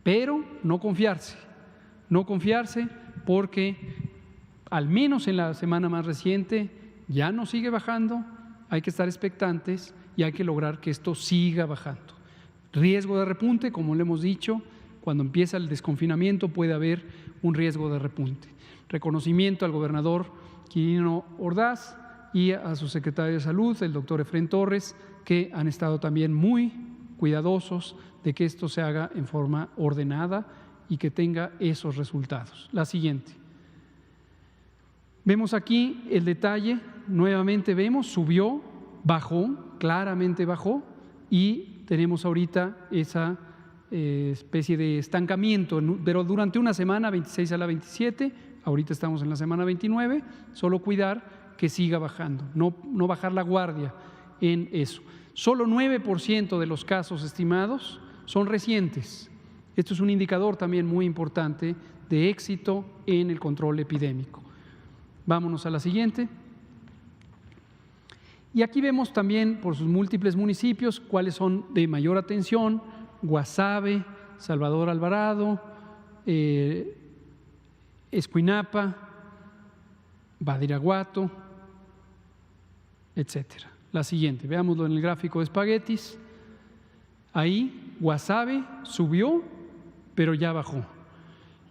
Pero no confiarse porque al menos en la semana más reciente ya no sigue bajando, hay que estar expectantes y hay que lograr que esto siga bajando. Riesgo de repunte, como le hemos dicho, cuando empieza el desconfinamiento puede haber un riesgo de repunte. Reconocimiento al gobernador Quirino Ordaz y a su secretario de Salud, el doctor Efrén Torres, que han estado también muy cuidadosos de que esto se haga en forma ordenada y que tenga esos resultados. La siguiente. Vemos aquí el detalle, nuevamente vemos, subió, bajó, claramente bajó y tenemos ahorita esa especie de estancamiento, pero durante una semana, 26 a la 27, ahorita estamos en la semana 29, solo cuidar que siga bajando, no bajar la guardia en eso. Solo 9% de los casos estimados son recientes. Esto es un indicador también muy importante de éxito en el control epidémico. Vámonos a la siguiente. Y aquí vemos también por sus múltiples municipios cuáles son de mayor atención: Guasave, Salvador Alvarado, Escuinapa, Badiraguato, etcétera. La siguiente, veámoslo en el gráfico de espaguetis. Ahí Guasave subió, pero ya bajó.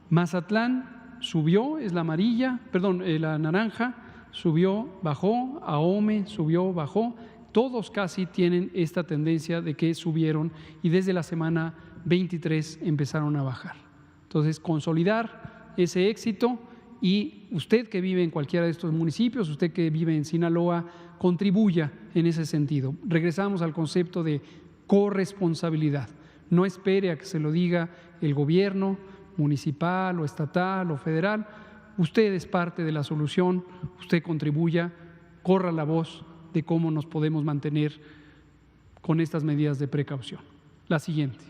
Mazatlán subió, es la amarilla, la naranja, subió, bajó. Ahome subió, bajó. Todos casi tienen esta tendencia de que subieron y desde la semana 23 empezaron a bajar. Entonces, consolidar ese éxito y usted que vive en cualquiera de estos municipios, usted que vive en Sinaloa, contribuya en ese sentido. Regresamos al concepto de corresponsabilidad. No espere a que se lo diga el gobierno municipal o estatal o federal. Usted es parte de la solución, usted contribuya, corra la voz de cómo nos podemos mantener con estas medidas de precaución. La siguiente.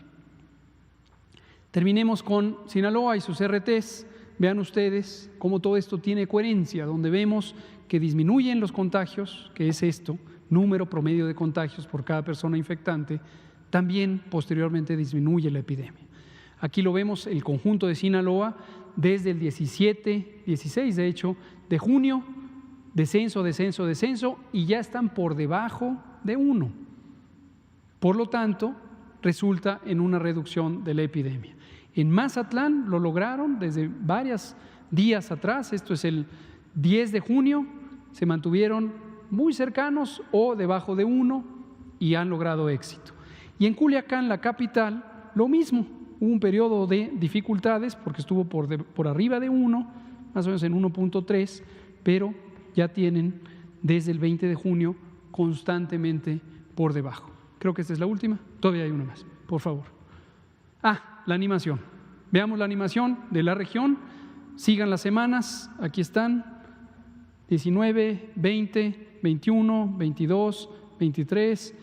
Terminemos con Sinaloa y sus RTs. Vean ustedes cómo todo esto tiene coherencia, donde vemos que disminuyen los contagios, que es esto, número promedio de contagios por cada persona infectante, también posteriormente disminuye la epidemia. Aquí lo vemos, el conjunto de Sinaloa, desde el 16 de hecho, de junio, descenso, y ya están por debajo de 1. Por lo tanto, resulta en una reducción de la epidemia. En Mazatlán lo lograron desde varios días atrás, esto es el 10 de junio, se mantuvieron muy cercanos o debajo de 1 y han logrado éxito. Y en Culiacán, la capital, lo mismo, hubo un periodo de dificultades porque estuvo por arriba de 1, más o menos en 1.3, pero ya tienen desde el 20 de junio constantemente por debajo. Creo que esta es la última, todavía hay una más, por favor. La animación. Veamos la animación de la región, sigan las semanas, aquí están, 19, 20, 21, 22, 23,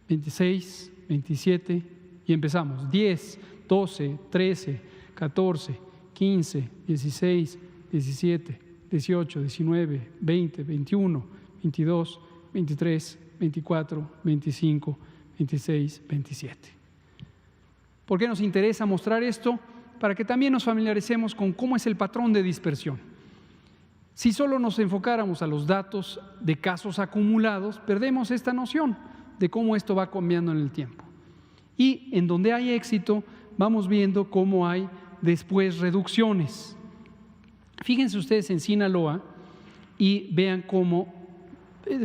26, 27 y empezamos. 10, 12, 13, 14, 15, 16, 17, 18, 19, 20, 21, 22, 23, 24, 25, 26, 27. ¿Por qué nos interesa mostrar esto? Para que también nos familiaricemos con cómo es el patrón de dispersión. Si solo nos enfocáramos a los datos de casos acumulados, perdemos esta noción de cómo esto va cambiando en el tiempo. Y en donde hay éxito, vamos viendo cómo hay después reducciones. Fíjense ustedes en Sinaloa y vean cómo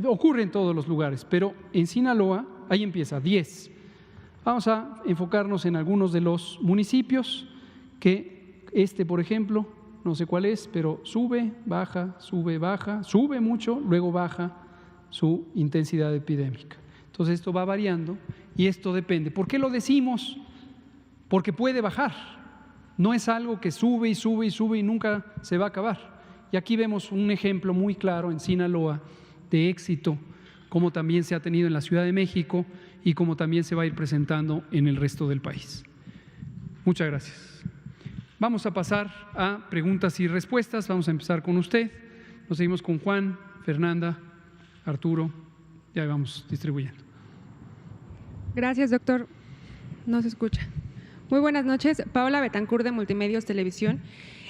ocurre en todos los lugares, pero en Sinaloa, ahí empieza, 10. Vamos a enfocarnos en algunos de los municipios, que por ejemplo, no sé cuál es, pero sube, baja, sube mucho, luego baja su intensidad epidémica. Entonces esto va variando y esto depende. ¿Por qué lo decimos? Porque puede bajar. No es algo que sube y sube y sube y nunca se va a acabar. Y aquí vemos un ejemplo muy claro en Sinaloa de éxito, como también se ha tenido en la Ciudad de México y como también se va a ir presentando en el resto del país. Muchas gracias. Vamos a pasar a preguntas y respuestas. Vamos a empezar con usted. Nos seguimos con Juan, Fernanda, Arturo. Ya vamos distribuyendo. Gracias, doctor. No se escucha. Muy buenas noches. Paola Betancourt, de Multimedios Televisión.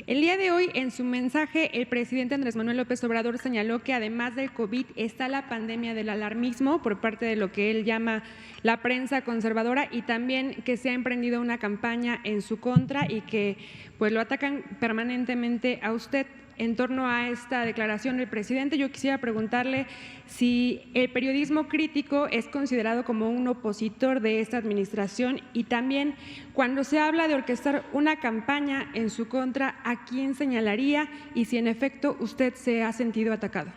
El día de hoy, en su mensaje, el presidente Andrés Manuel López Obrador señaló que además del COVID está la pandemia del alarmismo por parte de lo que él llama la prensa conservadora, y también que se ha emprendido una campaña en su contra y que pues lo atacan permanentemente a usted. En torno a esta declaración del presidente, yo quisiera preguntarle si el periodismo crítico es considerado como un opositor de esta administración, y también cuando se habla de orquestar una campaña en su contra, ¿a quién señalaría y si en efecto usted se ha sentido atacado?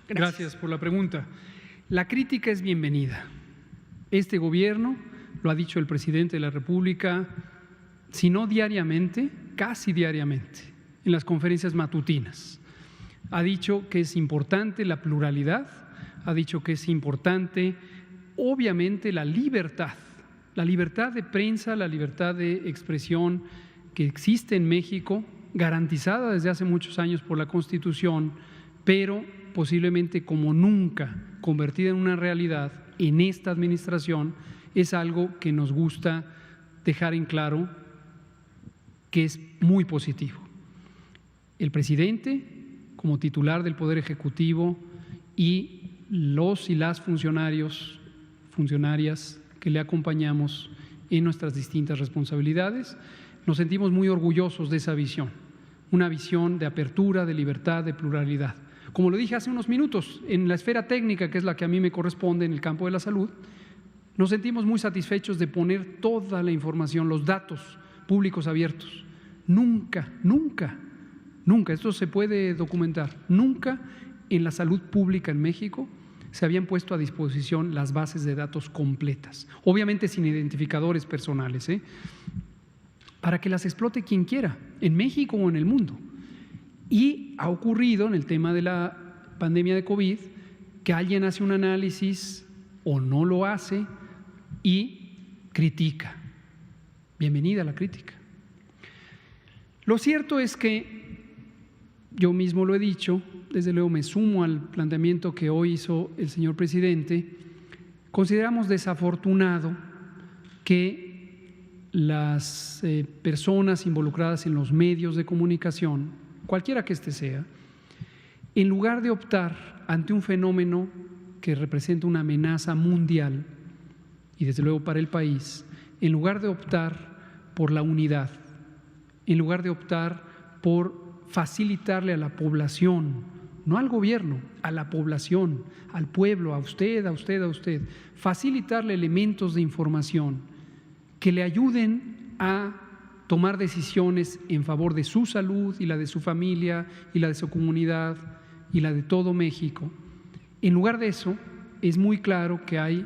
Gracias por la pregunta. La crítica es bienvenida. Este gobierno, lo ha dicho el presidente de la República, si no diariamente, casi diariamente, en las conferencias matutinas. Ha dicho que es importante la pluralidad, ha dicho que es importante, obviamente, la libertad de prensa, la libertad de expresión que existe en México, garantizada desde hace muchos años por la Constitución, pero posiblemente como nunca convertida en una realidad en esta administración. Es algo que nos gusta dejar en claro que es muy positivo. El presidente, como titular del Poder Ejecutivo, y los y las funcionarias que le acompañamos en nuestras distintas responsabilidades, nos sentimos muy orgullosos de esa visión, una visión de apertura, de libertad, de pluralidad. Como lo dije hace unos minutos, en la esfera técnica, que es la que a mí me corresponde en el campo de la salud, nos sentimos muy satisfechos de poner toda la información, los datos públicos abiertos. Nunca, esto se puede documentar, nunca en la salud pública en México se habían puesto a disposición las bases de datos completas, obviamente sin identificadores personales, para que las explote quien quiera, en México o en el mundo. Y ha ocurrido en el tema de la pandemia de COVID que alguien hace un análisis o no lo hace y critica. Bienvenida la crítica. Lo cierto es que yo mismo lo he dicho, desde luego me sumo al planteamiento que hoy hizo el señor presidente. Consideramos desafortunado que las personas involucradas en los medios de comunicación, cualquiera que éste sea, en lugar de optar ante un fenómeno que representa una amenaza mundial y desde luego para el país, en lugar de optar por la unidad, en lugar de optar por facilitarle a la población, no al gobierno, a la población, al pueblo, a usted, facilitarle elementos de información que le ayuden a tomar decisiones en favor de su salud y la de su familia y la de su comunidad y la de todo México. En lugar de eso, es muy claro que hay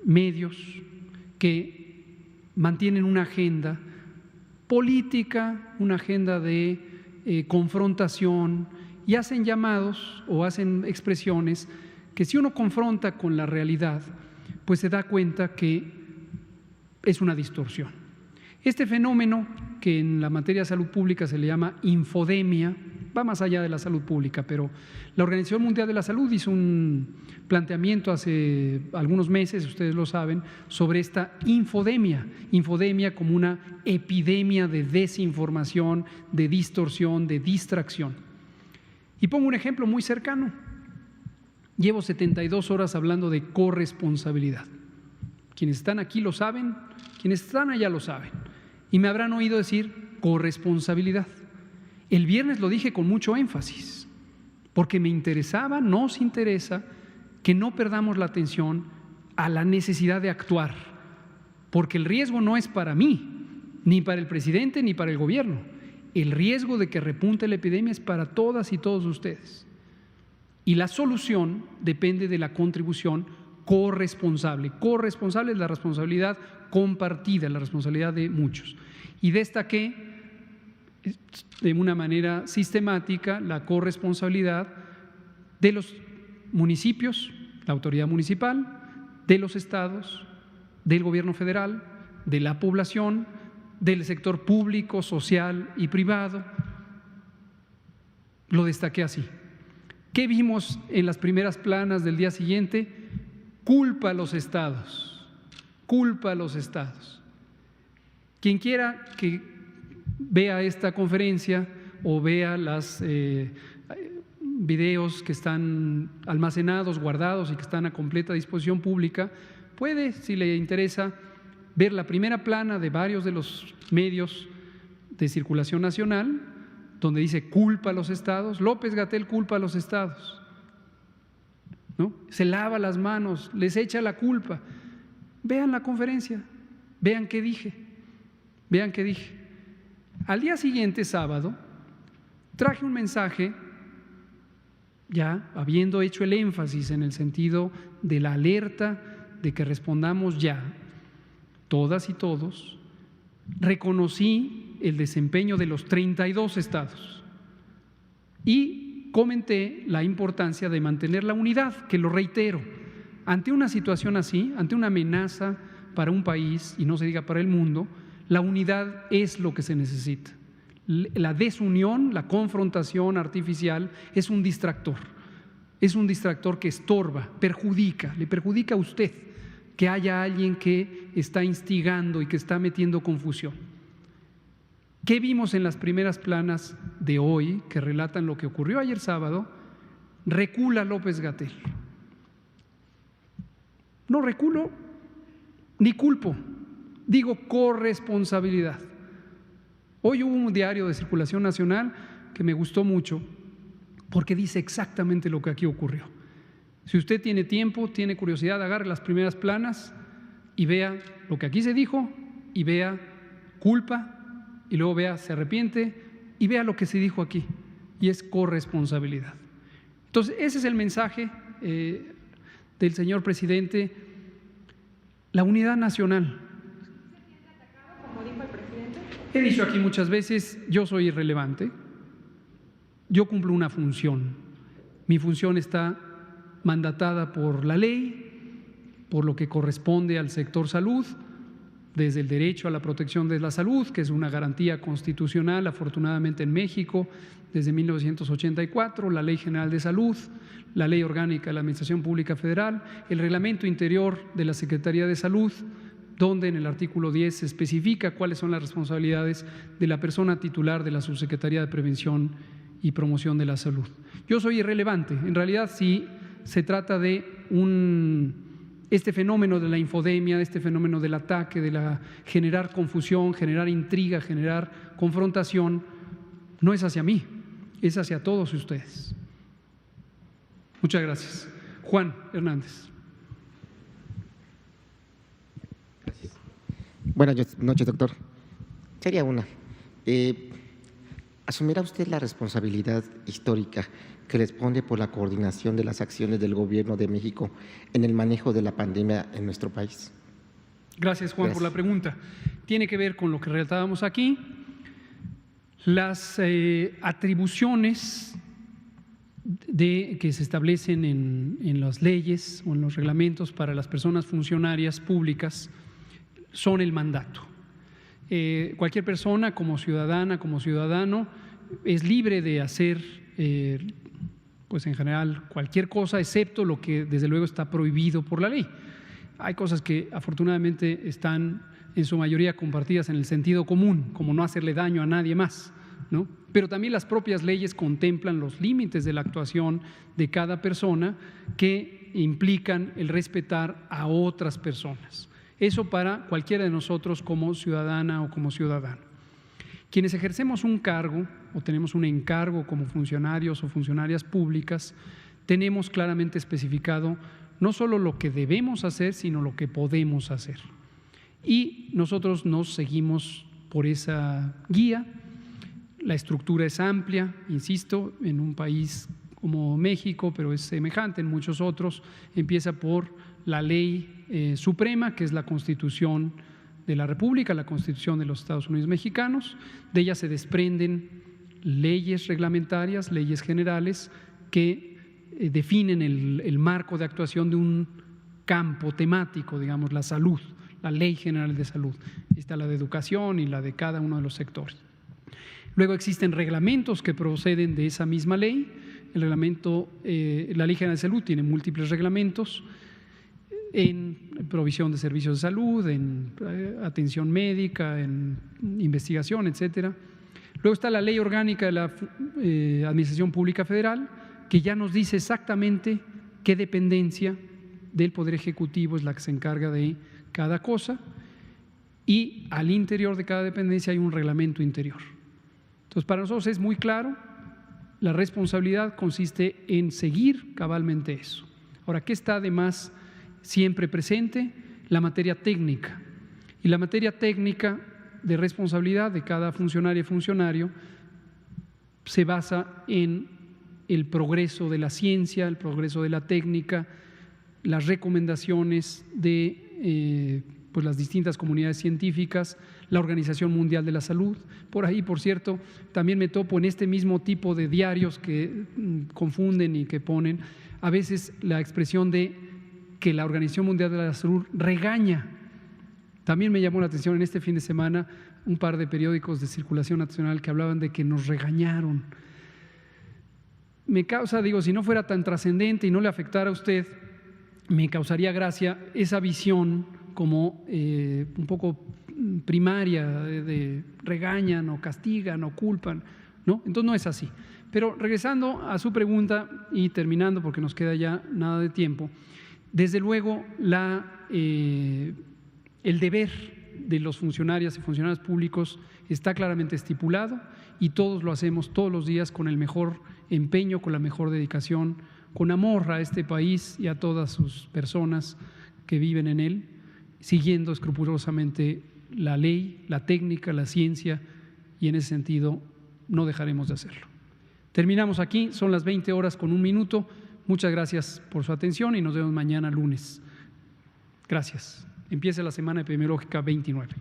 medios que mantienen una agenda política, una agenda de confrontación, y hacen llamados o hacen expresiones que, si uno confronta con la realidad, pues se da cuenta que es una distorsión. Este fenómeno, que en la materia de salud pública se le llama infodemia, va más allá de la salud pública, pero la Organización Mundial de la Salud hizo un planteamiento hace algunos meses, ustedes lo saben, sobre esta infodemia como una epidemia de desinformación, de distorsión, de distracción. Y pongo un ejemplo muy cercano. Llevo 72 horas hablando de corresponsabilidad. Quienes están aquí lo saben, quienes están allá lo saben, y me habrán oído decir corresponsabilidad. El viernes lo dije con mucho énfasis, porque me interesaba, nos interesa, que no perdamos la atención a la necesidad de actuar, porque el riesgo no es para mí, ni para el presidente, ni para el gobierno. el riesgo de que repunte la epidemia es para todas y todos ustedes. Y la solución depende de la contribución corresponsable. Corresponsable es la responsabilidad compartida, la responsabilidad de muchos. Y destaqué de una manera sistemática la corresponsabilidad de los municipios, la autoridad municipal, de los estados, del gobierno federal, de la población, del sector público, social y privado. Lo destaqué así. ¿Qué vimos en las primeras planas del día siguiente? Culpa a los estados, culpa a los estados. Quien quiera que vea esta conferencia o vea los videos que están almacenados, guardados y que están a completa disposición pública, puede, si le interesa, ver la primera plana de varios de los medios de circulación nacional, donde dice culpa a los estados. López-Gatell culpa a los estados, ¿no? Se lava las manos, les echa la culpa. Vean la conferencia, vean qué dije, vean qué dije. Al día siguiente, sábado, traje un mensaje, ya habiendo hecho el énfasis en el sentido de la alerta de que respondamos ya, todas y todos. Reconocí el desempeño de los 32 estados y comenté la importancia de mantener la unidad, que lo reitero, ante una situación así, ante una amenaza para un país y no se diga para el mundo, la unidad es lo que se necesita. La desunión, la confrontación artificial es un distractor que estorba, perjudica, le perjudica a usted que haya alguien que está instigando y que está metiendo confusión. ¿Qué vimos en las primeras planas de hoy que relatan lo que ocurrió ayer sábado? Recula López-Gatell. No reculo ni culpo, digo corresponsabilidad. Hoy hubo un diario de circulación nacional que me gustó mucho porque dice exactamente lo que aquí ocurrió. Si usted tiene tiempo, tiene curiosidad, agarre las primeras planas y vea lo que aquí se dijo y vea culpa y luego vea se arrepiente y vea lo que se dijo aquí y es corresponsabilidad. Entonces ese es el mensaje del señor presidente, la unidad nacional. He dicho aquí muchas veces, yo soy irrelevante, yo cumplo una función, mi función está mandatada por la ley, por lo que corresponde al sector salud, desde el derecho a la protección de la salud, que es una garantía constitucional, afortunadamente en México, desde 1984, la Ley General de Salud, la Ley Orgánica de la Administración Pública Federal, el Reglamento Interior de la Secretaría de Salud, donde en el artículo 10 se especifica cuáles son las responsabilidades de la persona titular de la Subsecretaría de Prevención y Promoción de la Salud. Yo soy irrelevante, en realidad sí se trata de este fenómeno de la infodemia, este fenómeno del ataque, de generar confusión, generar intriga, generar confrontación, no es hacia mí, es hacia todos ustedes. Muchas gracias. Juan Hernández. Gracias. Buenas noches, doctor. Sería una. ¿Asumirá usted la responsabilidad histórica que responde por la coordinación de las acciones del Gobierno de México en el manejo de la pandemia en nuestro país? Gracias, Juan, por la pregunta. Tiene que ver con lo que relatábamos aquí. Las atribuciones que se establecen en las leyes o en los reglamentos para las personas funcionarias públicas son el mandato. Cualquier persona, como ciudadana, como ciudadano, es libre de hacer, pues en general, cualquier cosa, excepto lo que desde luego está prohibido por la ley. Hay cosas que afortunadamente están en su mayoría compartidas en el sentido común, como no hacerle daño a nadie más, ¿no? Pero también las propias leyes contemplan los límites de la actuación de cada persona que implican el respetar a otras personas. Eso para cualquiera de nosotros como ciudadana o como ciudadano. Quienes ejercemos un cargo o tenemos un encargo como funcionarios o funcionarias públicas, tenemos claramente especificado no solo lo que debemos hacer, sino lo que podemos hacer. Y nosotros nos seguimos por esa guía. La estructura es amplia, insisto, en un país como México, pero es semejante en muchos otros. Empieza por la ley suprema, que es la Constitución de la República, la Constitución de los Estados Unidos mexicanos. De ella se desprenden leyes reglamentarias, leyes generales que definen el marco de actuación de un campo temático, digamos, la salud, la Ley General de Salud. Está la de educación y la de cada uno de los sectores. Luego existen reglamentos que proceden de esa misma ley. El reglamento, la Ley General de Salud tiene múltiples reglamentos en provisión de servicios de salud, en atención médica, en investigación, etcétera. Luego está la Ley Orgánica de la Administración Pública Federal, que ya nos dice exactamente qué dependencia del Poder Ejecutivo es la que se encarga de cada cosa, y al interior de cada dependencia hay un reglamento interior. Entonces, para nosotros es muy claro, la responsabilidad consiste en seguir cabalmente eso. Ahora, ¿qué está además siempre presente? La materia técnica. Y la materia técnica de responsabilidad de cada funcionaria y funcionario se basa en el progreso de la ciencia, el progreso de la técnica, las recomendaciones de pues las distintas comunidades científicas, la Organización Mundial de la Salud. Por ahí, por cierto, también me topo en este mismo tipo de diarios que confunden y que ponen a veces la expresión de que la Organización Mundial de la Salud regaña. También me llamó la atención en este fin de semana un par de periódicos de circulación nacional que hablaban de que nos regañaron. Me causa, digo, si no fuera tan trascendente y no le afectara a usted, me causaría gracia esa visión como un poco primaria de regañan o castigan o culpan, ¿no? Entonces no es así. Pero regresando a su pregunta y terminando porque nos queda ya nada de tiempo, desde luego el deber de los funcionarias y funcionarios públicos está claramente estipulado y todos lo hacemos todos los días con el mejor empeño, con la mejor dedicación, con amor a este país y a todas sus personas que viven en él, siguiendo escrupulosamente la ley, la técnica, la ciencia, y en ese sentido no dejaremos de hacerlo. Terminamos aquí, son las 20 horas con 1 minuto. Muchas gracias por su atención y nos vemos mañana lunes. Gracias. Empieza la semana epidemiológica 29.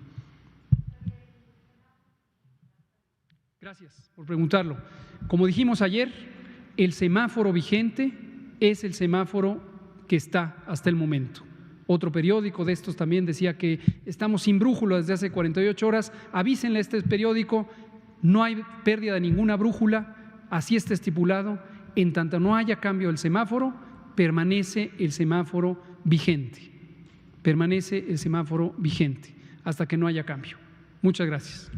Gracias por preguntarlo. Como dijimos ayer, el semáforo vigente es el semáforo que está hasta el momento. Otro periódico de estos también decía que estamos sin brújula desde hace 48 horas. Avísenle a este periódico, no hay pérdida de ninguna brújula, así está estipulado. En tanto no haya cambio del semáforo, permanece el semáforo vigente. Permanece el semáforo vigente hasta que no haya cambio. Muchas gracias.